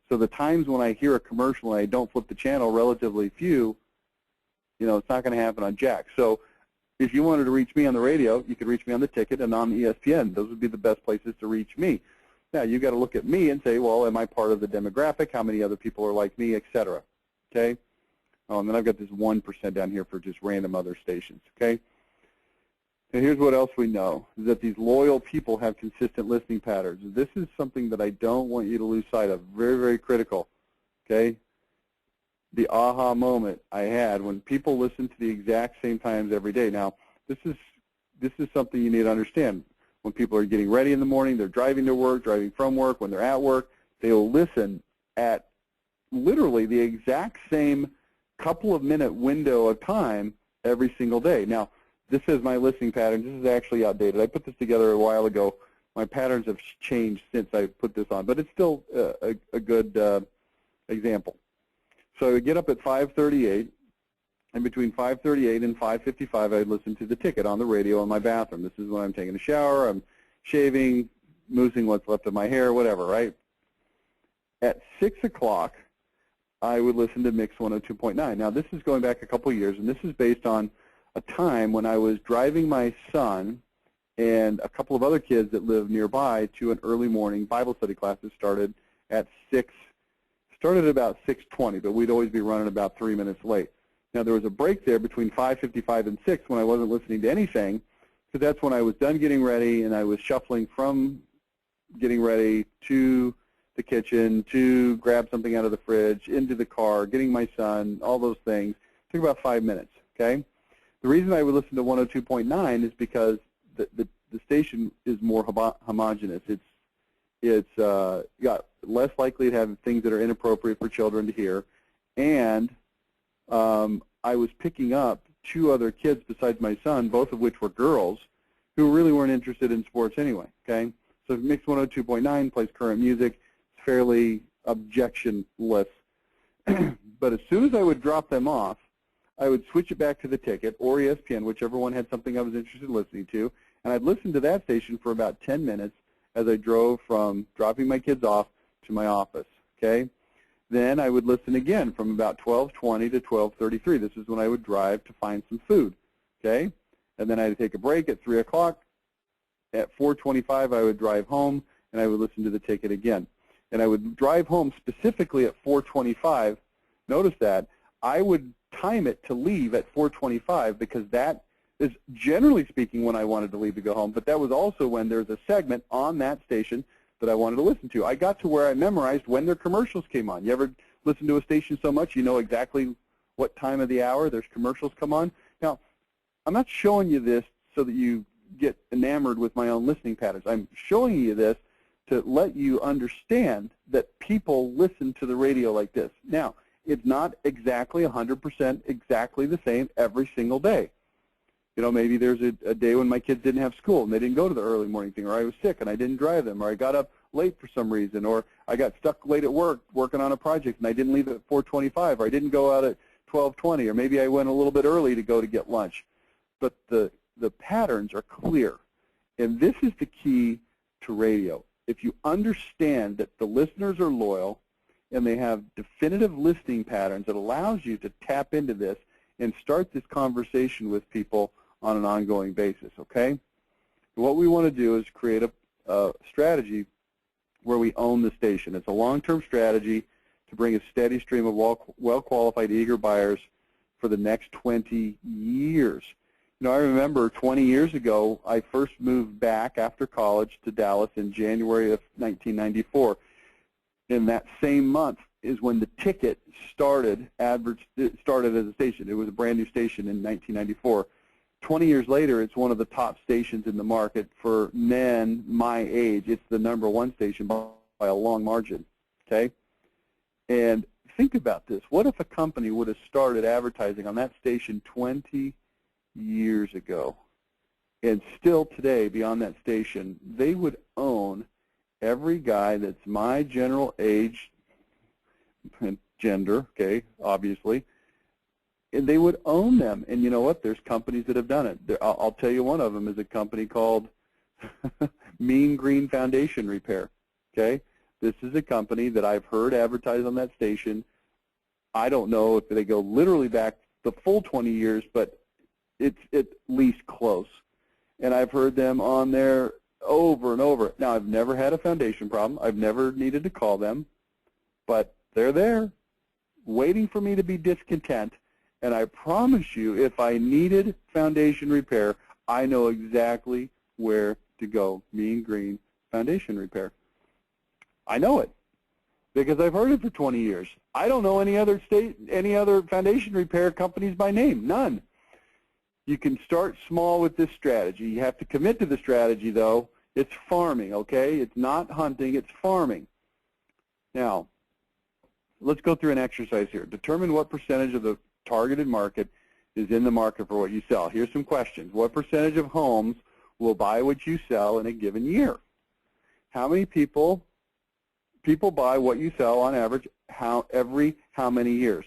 So the times when I hear a commercial and I don't flip the channel, relatively few, you know, it's not going to happen on Jack. So if you wanted to reach me on the radio, you could reach me on The Ticket and on ESPN. Those would be the best places to reach me. Now, you've got to look at me and say, well, am I part of the demographic? How many other people are like me, et cetera, okay? And then I've got this 1% down here for just random other stations, okay? And here's what else we know, is that these loyal people have consistent listening patterns. This is something that I don't want you to lose sight of. Very, very critical, okay? The aha moment I had when people listen to the exact same times every day. Now, this is something you need to understand. When people are getting ready in the morning, they're driving to work, driving from work, when they're at work, they'll listen at literally the exact same couple of minute window of time every single day. Now, this is my listening pattern. This is actually outdated. I put this together a while ago. My patterns have changed since I put this on, but it's still a good example. So I would get up at 5:38, and between 5:38 and 5:55, I'd listen to The Ticket on the radio in my bathroom. This is when I'm taking a shower, I'm shaving, moving what's left of my hair, whatever, right? At 6 o'clock, I would listen to Mix 102.9. Now, this is going back a couple years, and this is based on a time when I was driving my son and a couple of other kids that lived nearby to an early morning Bible study class that started at about 6:20, but we'd always be running about 3 minutes late. Now, there was a break there between 5:55 and 6 when I wasn't listening to anything, because that's when I was done getting ready and I was shuffling from getting ready to the kitchen to grab something out of the fridge, into the car, getting my son, all those things. It took about 5 minutes, okay? The reason I would listen to 102.9 is because the station is more homogeneous. It's got less likely to have things that are inappropriate for children to hear, and I was picking up 2 other kids besides my son, both of which were girls, who really weren't interested in sports anyway, okay? So Mix 102.9 plays current music. It's fairly objectionless. But as soon as I would drop them off, I would switch it back to the Ticket or ESPN, whichever one had something I was interested in listening to, and I'd listen to that station for about 10 minutes as I drove from dropping my kids off to my office, okay? Then I would listen again from about 12:20 to 12:33. This is when I would drive to find some food, okay? And then I'd take a break at 3 o'clock. At 4:25, I would drive home, and I would listen to the Ticket again. And I would drive home specifically at 4:25. Notice that. I would time it to leave at 4:25 because that is generally speaking when I wanted to leave to go home, but that was also when there's a segment on that station that I wanted to listen to. I got to where I memorized when their commercials came on. You ever listen to a station so much you know exactly what time of the hour there's commercials come on? Now, I'm not showing you this so that you get enamored with my own listening patterns. I'm showing you this to let you understand that people listen to the radio like this. Now, it's not exactly 100% exactly the same every single day. You know, maybe there's a day when my kids didn't have school and they didn't go to the early morning thing, or I was sick and I didn't drive them, or I got up late for some reason, or I got stuck late at work working on a project and I didn't leave at 4:25, or I didn't go out at 12:20, or maybe I went a little bit early to go to get lunch. But the patterns are clear, and this is the key to radio. If you understand that the listeners are loyal and they have definitive listening patterns, it allows you to tap into this and start this conversation with people on an ongoing basis, okay? What we want to do is create a strategy where we own the station. It's a long-term strategy to bring a steady stream of well-qualified, eager buyers for the next 20 years. You know, I remember 20 years ago, I first moved back after college to Dallas in January of 1994. In that same month is when the Ticket started as a station. It was a brand new station in 1994. 20 years later, it's one of the top stations in the market for men my age. It's the #1 station by a long margin, okay? And think about this. What if a company would have started advertising on that station 20 years ago, and still today, beyond that station, they would own every guy that's my general age and gender, okay, obviously, and they would own them. And you know what? There's companies that have done it. I'll tell you one of them is a company called Mean Green Foundation Repair, okay? This is a company that I've heard advertised on that station. I don't know if they go literally back the full 20 years, but it's at least close. And I've heard them on there over and over. Now, I've never had a foundation problem. I've never needed to call them, but they're there waiting for me to be discontent. And I promise you, if I needed foundation repair, I know exactly where to go. Mean Green Foundation Repair. I know it because I've heard it for 20 years. I don't know any other foundation repair companies by name, none. You can start small with this strategy. You have to commit to the strategy, though. It's farming, okay? It's not hunting, it's farming. Now, let's go through an exercise here. Determine what percentage of the targeted market is in the market for what you sell. Here's some questions. What percentage of homes will buy what you sell in a given year? How many people buy what you sell on average every how many years?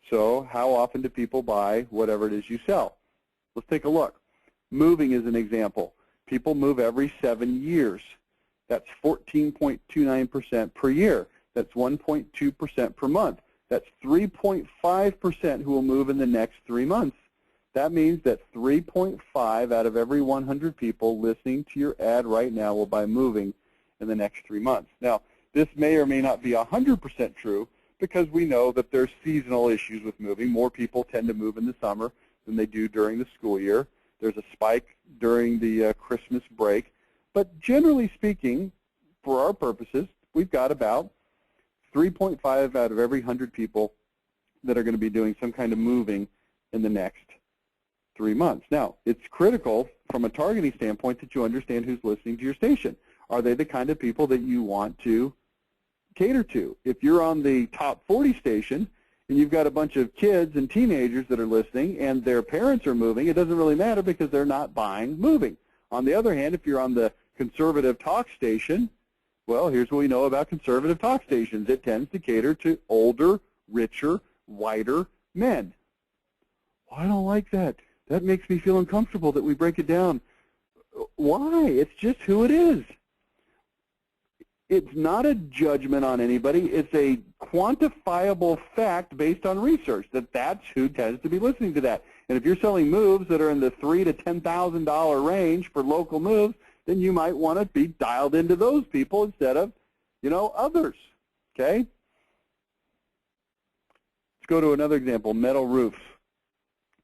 So how often do people buy whatever it is you sell? Let's take a look. Moving is an example. People move every 7 years. That's 14.29% per year. That's 1.2% per month. That's 3.5% who will move in the next 3 months. That means that 3.5 out of every 100 people listening to your ad right now will be moving in the next 3 months. Now, this may or may not be 100% true because we know that there's seasonal issues with moving. More people tend to move in the summer than they do during the school year. There's a spike during the Christmas break. But generally speaking, for our purposes, we've got about 3.5 out of every 100 people that are going to be doing some kind of moving in the next 3 months. Now, it's critical from a targeting standpoint that you understand who's listening to your station. Are they the kind of people that you want to cater to? If you're on the top 40 station and you've got a bunch of kids and teenagers that are listening and their parents are moving, it doesn't really matter because they're not buying moving. On the other hand, if you're on the conservative talk station, well, here's what we know about conservative talk stations. It tends to cater to older, richer, whiter men. Well, I don't like that. That makes me feel uncomfortable that we break it down. Why? It's just who it is. It's not a judgment on anybody. It's a quantifiable fact based on research that that's who tends to be listening to that. And if you're selling moves that are in the $3,000 to $10,000 range for local moves, then you might want to be dialed into those people instead of, others. Okay? Let's go to another example, metal roofs.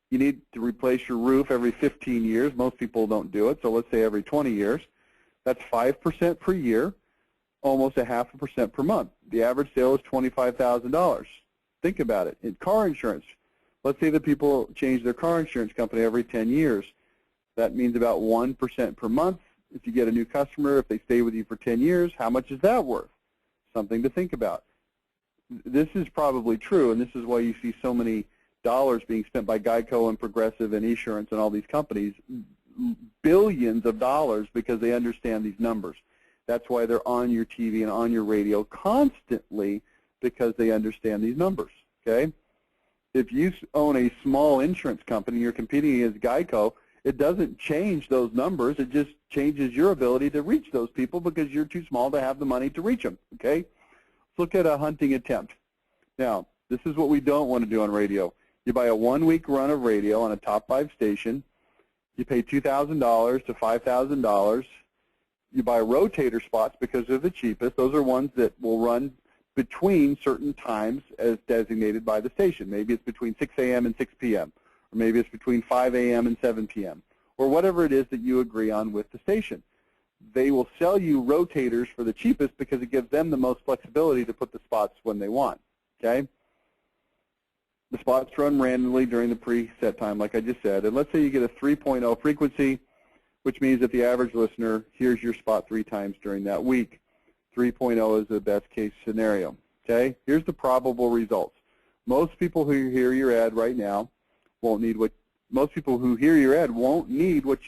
You need to replace your roof every 15 years. Most people don't do it, so let's say every 20 years. That's 5% per year, almost 0.5% per month. The average sale is $25,000. Think about it. In car insurance, let's say that people change their car insurance company every 10 years. That means about 1% per month. If you get a new customer, if they stay with you for 10 years, how much is that worth? Something to think about. This is probably true, and this is why you see so many dollars being spent by Geico and Progressive and Esurance and all these companies, billions of dollars, because they understand these numbers. That's why they're on your TV and on your radio constantly, because they understand these numbers, okay? If you own a small insurance company and you're competing against Geico, it doesn't change those numbers. It just changes your ability to reach those people because you're too small to have the money to reach them, okay? Let's look at a hunting attempt. Now, this is what we don't want to do on radio. You buy a 1-week run of radio on a top 5 station. You pay $2,000 to $5,000. You buy rotator spots because they're the cheapest. Those are ones that will run between certain times as designated by the station. Maybe it's between 6 a.m. and 6 p.m., or maybe it's between 5 a.m. and 7 p.m., or whatever it is that you agree on with the station. They will sell you rotators for the cheapest because it gives them the most flexibility to put the spots when they want, okay? The spots run randomly during the preset time, like I just said. And let's say you get a 3.0 frequency, which means that the average listener hears your spot 3 times during that week. 3.0 is the best case scenario. Okay? Here's the probable results. Most people who hear your ad right now won't need what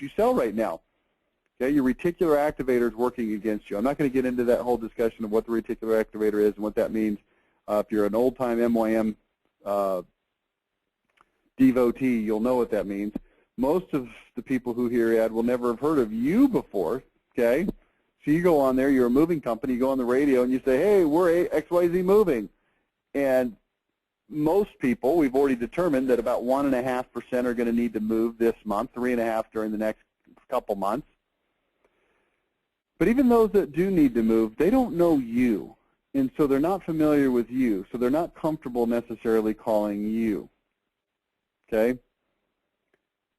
you sell right now. Okay? Your reticular activator is working against you. I'm not going to get into that whole discussion of what the reticular activator is and what that means. If you're an old-time MYM devotee, you'll know what that means. Most of the people who hear your ad will never have heard of you before, okay? So you go on there, you're a moving company, you go on the radio and you say, hey, we're XYZ Moving. And most people, we've already determined that about 1.5% are going to need to move this month, 3.5% during the next couple months. But even those that do need to move, they don't know you. And so they're not familiar with you, so they're not comfortable necessarily calling you. Okay?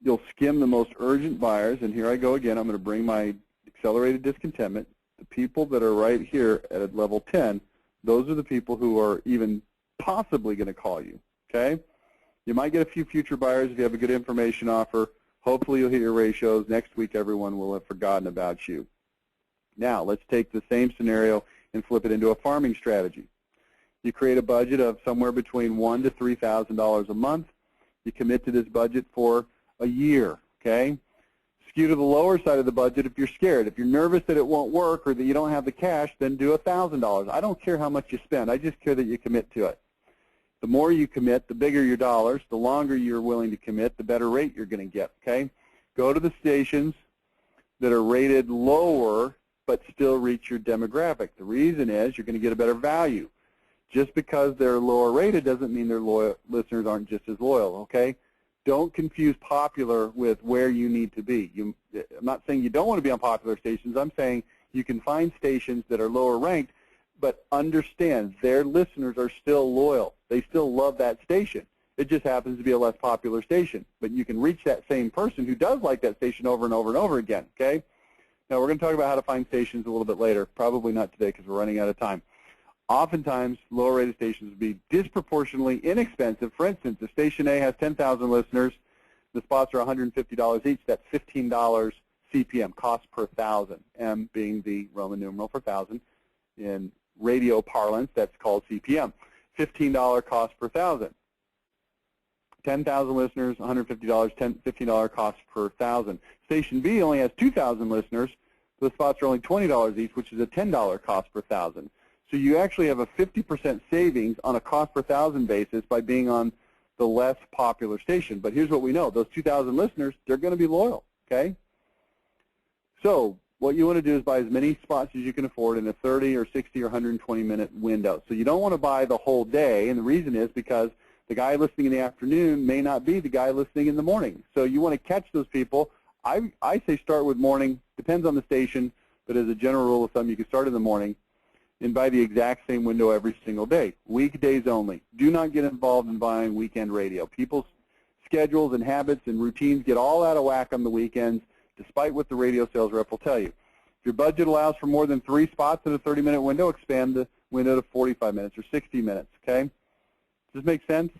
You'll skim the most urgent buyers, and here I go again. I'm going to bring my accelerated discontentment. The people that are right here at level 10, those are the people who are even possibly going to call you. Okay? You might get a few future buyers if you have a good information offer. Hopefully you'll hit your ratios. Next week everyone will have forgotten about you. Now let's take the same scenario and flip it into a farming strategy. You create a budget of somewhere between $1,000 to $3,000 a month. You commit to this budget for a year, okay? Skew to the lower side of the budget if you're scared. If you're nervous that it won't work or that you don't have the cash, then do $1,000. I don't care how much you spend. I just care that you commit to it. The more you commit, the bigger your dollars. The longer you're willing to commit, the better rate you're going to get, okay? Go to the stations that are rated lower but still reach your demographic. The reason is you're going to get a better value. Just because they're lower rated doesn't mean their listeners aren't just as loyal, okay? Don't confuse popular with where you need to be. I'm not saying you don't want to be on popular stations. I'm saying you can find stations that are lower ranked, but understand their listeners are still loyal. They still love that station. It just happens to be a less popular station. But you can reach that same person who does like that station over and over and over again, okay? Now, we're going to talk about how to find stations a little bit later. Probably not today because we're running out of time. Oftentimes, lower-rated stations would be disproportionately inexpensive. For instance, if Station A has 10,000 listeners, the spots are $150 each. That's $15 CPM, cost per 1,000, M being the Roman numeral for 1,000. In radio parlance, that's called CPM. $15 cost per 1,000. 10,000 listeners, $150, $15 cost per 1,000. Station B only has 2,000 listeners, so the spots are only $20 each, which is a $10 cost per 1,000. So you actually have a 50% savings on a cost per 1,000 basis by being on the less popular station. But here's what we know. Those 2,000 listeners, they're going to be loyal, okay? So what you want to do is buy as many spots as you can afford in a 30 or 60 or 120-minute window. So you don't want to buy the whole day, and the reason is because the guy listening in the afternoon may not be the guy listening in the morning. So you want to catch those people. I say start with morning. Depends on the station, but as a general rule of thumb, you can start in the morning and buy the exact same window every single day. Weekdays only. Do not get involved in buying weekend radio. People's schedules and habits and routines get all out of whack on the weekends, despite what the radio sales rep will tell you. If your budget allows for more than 3 spots in a 30-minute window, expand the window to 45 minutes or 60 minutes, okay? Does this make sense?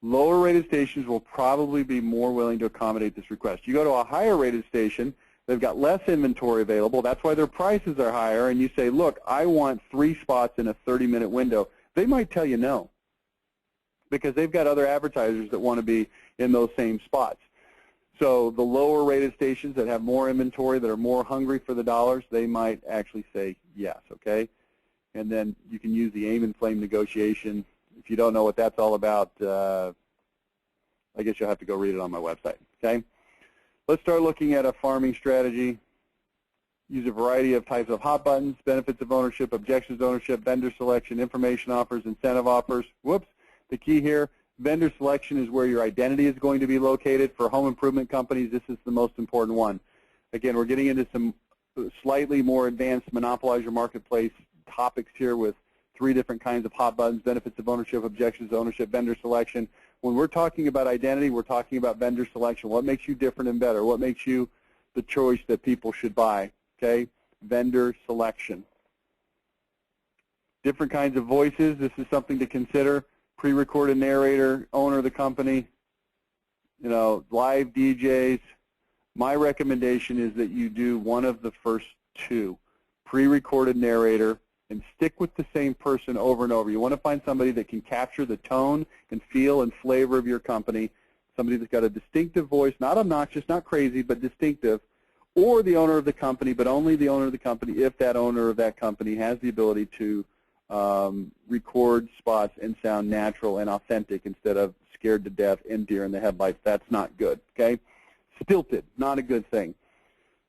Lower-rated stations will probably be more willing to accommodate this request. You go to a higher-rated station, they've got less inventory available. That's why their prices are higher, and you say, look, I want 3 spots in a 30-minute window. They might tell you no because they've got other advertisers that want to be in those same spots. So the lower-rated stations that have more inventory, that are more hungry for the dollars, they might actually say yes, okay? And then you can use the aim and flame negotiation. If you don't know what that's all about, I guess you'll have to go read it on my website, okay? Let's start looking at a farming strategy. Use a variety of types of hot buttons, benefits of ownership, objections to ownership, vendor selection, information offers, incentive offers. Whoops. The key here, vendor selection is where your identity is going to be located. For home improvement companies, this is the most important one. Again, we're getting into some slightly more advanced monopolize your marketplace topics here with 3 different kinds of hot buttons, benefits of ownership, objections to ownership, vendor selection. When we're talking about identity, we're talking about vendor selection. What makes you different and better? What makes you the choice that people should buy? Okay, vendor selection. Different kinds of voices. This is something to consider. Pre-recorded narrator, owner of the company, you know, live DJs. My recommendation is that you do one of the first 2, pre-recorded narrator, and stick with the same person over and over. You want to find somebody that can capture the tone and feel and flavor of your company, somebody that's got a distinctive voice, not obnoxious, not crazy, but distinctive, or the owner of the company, but only the owner of the company if that owner of that company has the ability to record spots and sound natural and authentic instead of scared to death and deer in the headlights. That's not good, okay? Stilted, not a good thing.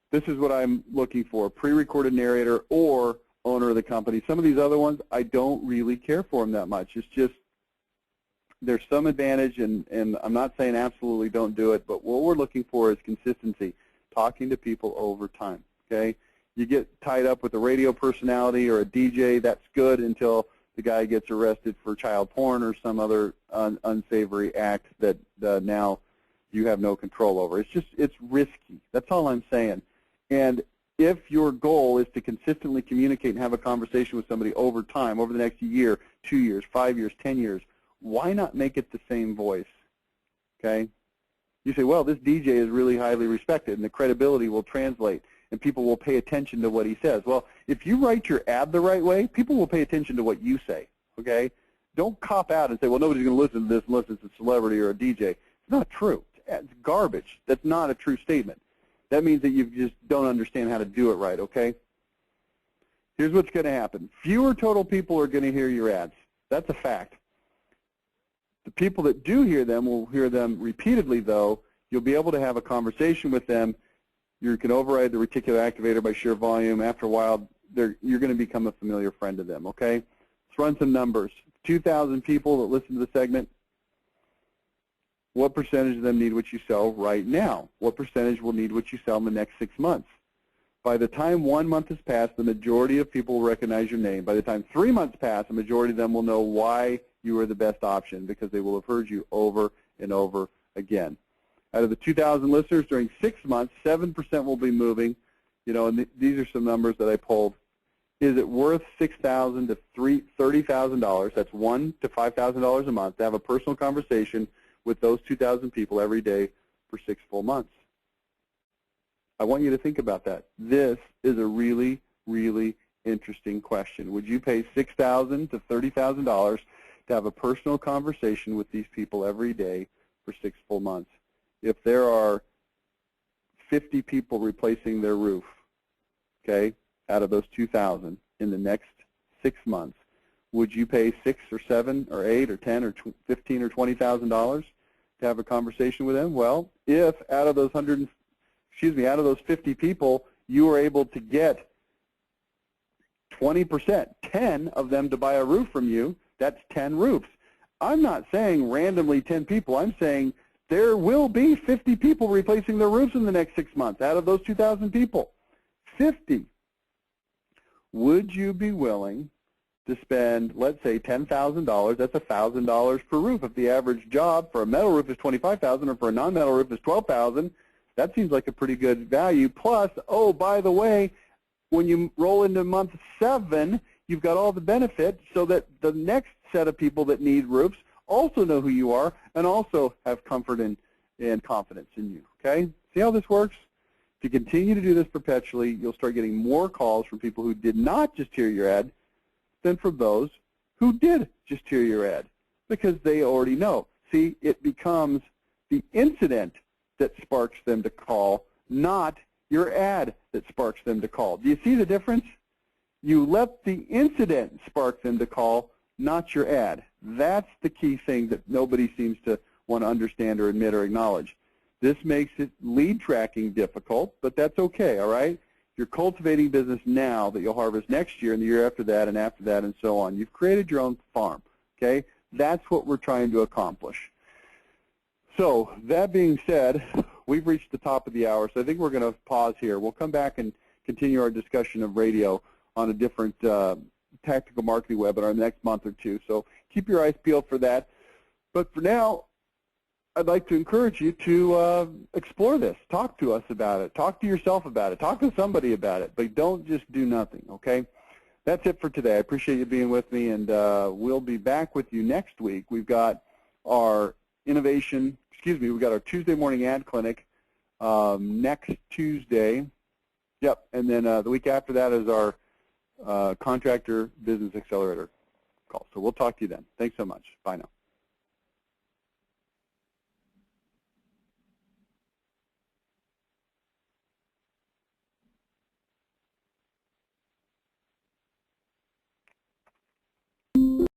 This is what I'm looking for, pre-recorded narrator or owner of the company. Some of these other ones, I don't really care for them that much. It's just there's some advantage, and I'm not saying absolutely don't do it, but what we're looking for is consistency, talking to people over time, okay? You get tied up with a radio personality or a DJ, that's good until the guy gets arrested for child porn or some other unsavory act that now you have no control over. It's risky. That's all I'm saying. And if your goal is to consistently communicate and have a conversation with somebody over time, over the next year, 2 years, 5 years, 10 years, why not make it the same voice, okay? You say, well, this DJ is really highly respected, and the credibility will translate, and people will pay attention to what he says. Well, if you write your ad the right way, people will pay attention to what you say, okay? Don't cop out and say, well, nobody's going to listen to this unless it's a celebrity or a DJ. It's not true. It's garbage. That's not a true statement. That means that you just don't understand how to do it right, okay? Here's what's going to happen. Fewer total people are going to hear your ads. That's a fact. The people that do hear them will hear them repeatedly, though. You'll be able to have a conversation with them. You can override the reticular activator by sheer volume. After a while, you're going to become a familiar friend to them, okay? Let's run some numbers. 2,000 people that listen to the segment, what percentage of them need what you sell right now? What percentage will need what you sell in the next 6 months? By the time 1 month has passed, the majority of people will recognize your name. By the time 3 months pass, the majority of them will know why you are the best option because they will have heard you over and over again. Out of the 2,000 listeners during 6 months, 7% will be moving. You know, and these are some numbers that I pulled. Is it worth $6,000 to $30,000? That's $1,000 to $5,000 a month to have a personal conversation with those 2,000 people every day for 6 full months. I want you to think about that. This is a really, really interesting question. Would you pay $6,000 to $30,000 to have a personal conversation with these people every day for 6 full months? If there are 50 people replacing their roof, okay, out of those 2,000 in the next 6 months, would you pay $6 or $7 or $8 or $10 or $15 or $20,000 to have a conversation with them? Well, if out of those 50 people, you were able to get 20%, 10 of them to buy a roof from you, that's 10 roofs. I'm not saying randomly 10 people. I'm saying there will be 50 people replacing their roofs in the next 6 months out of those 2,000 people. 50. Would you be willing to spend, let's say, $10,000? That's $1,000 per roof. If the average job for a metal roof is $25,000 or for a non-metal roof is $12,000, that seems like a pretty good value. Plus, oh, by the way, when you roll into month 7, you've got all the benefits so that the next set of people that need roofs also know who you are and also have comfort and confidence in you, okay? See how this works? If you continue to do this perpetually, you'll start getting more calls from people who did not just hear your ad than from those who did just hear your ad because they already know. See, it becomes the incident that sparks them to call, not your ad that sparks them to call. Do you see the difference? You let the incident spark them to call, not your ad. That's the key thing that nobody seems to want to understand or admit or acknowledge. This makes it lead tracking difficult, but that's okay, all right? You're cultivating business now that you'll harvest next year and the year after that and so on. You've created your own farm, okay? That's what we're trying to accomplish. So that being said, we've reached the top of the hour, so I think we're going to pause here. We'll come back and continue our discussion of radio on a different tactical marketing webinar in the next month or two. So keep your eyes peeled for that. But for now, I'd like to encourage you to explore this. Talk to us about it. Talk to yourself about it. Talk to somebody about it. But don't just do nothing, okay? That's it for today. I appreciate you being with me, and we'll be back with you next week. We've got our we've got our Tuesday morning ad clinic next Tuesday. Yep, and then the week after that is our Contractor Business Accelerator call. So we'll talk to you then. Thanks so much. Bye now.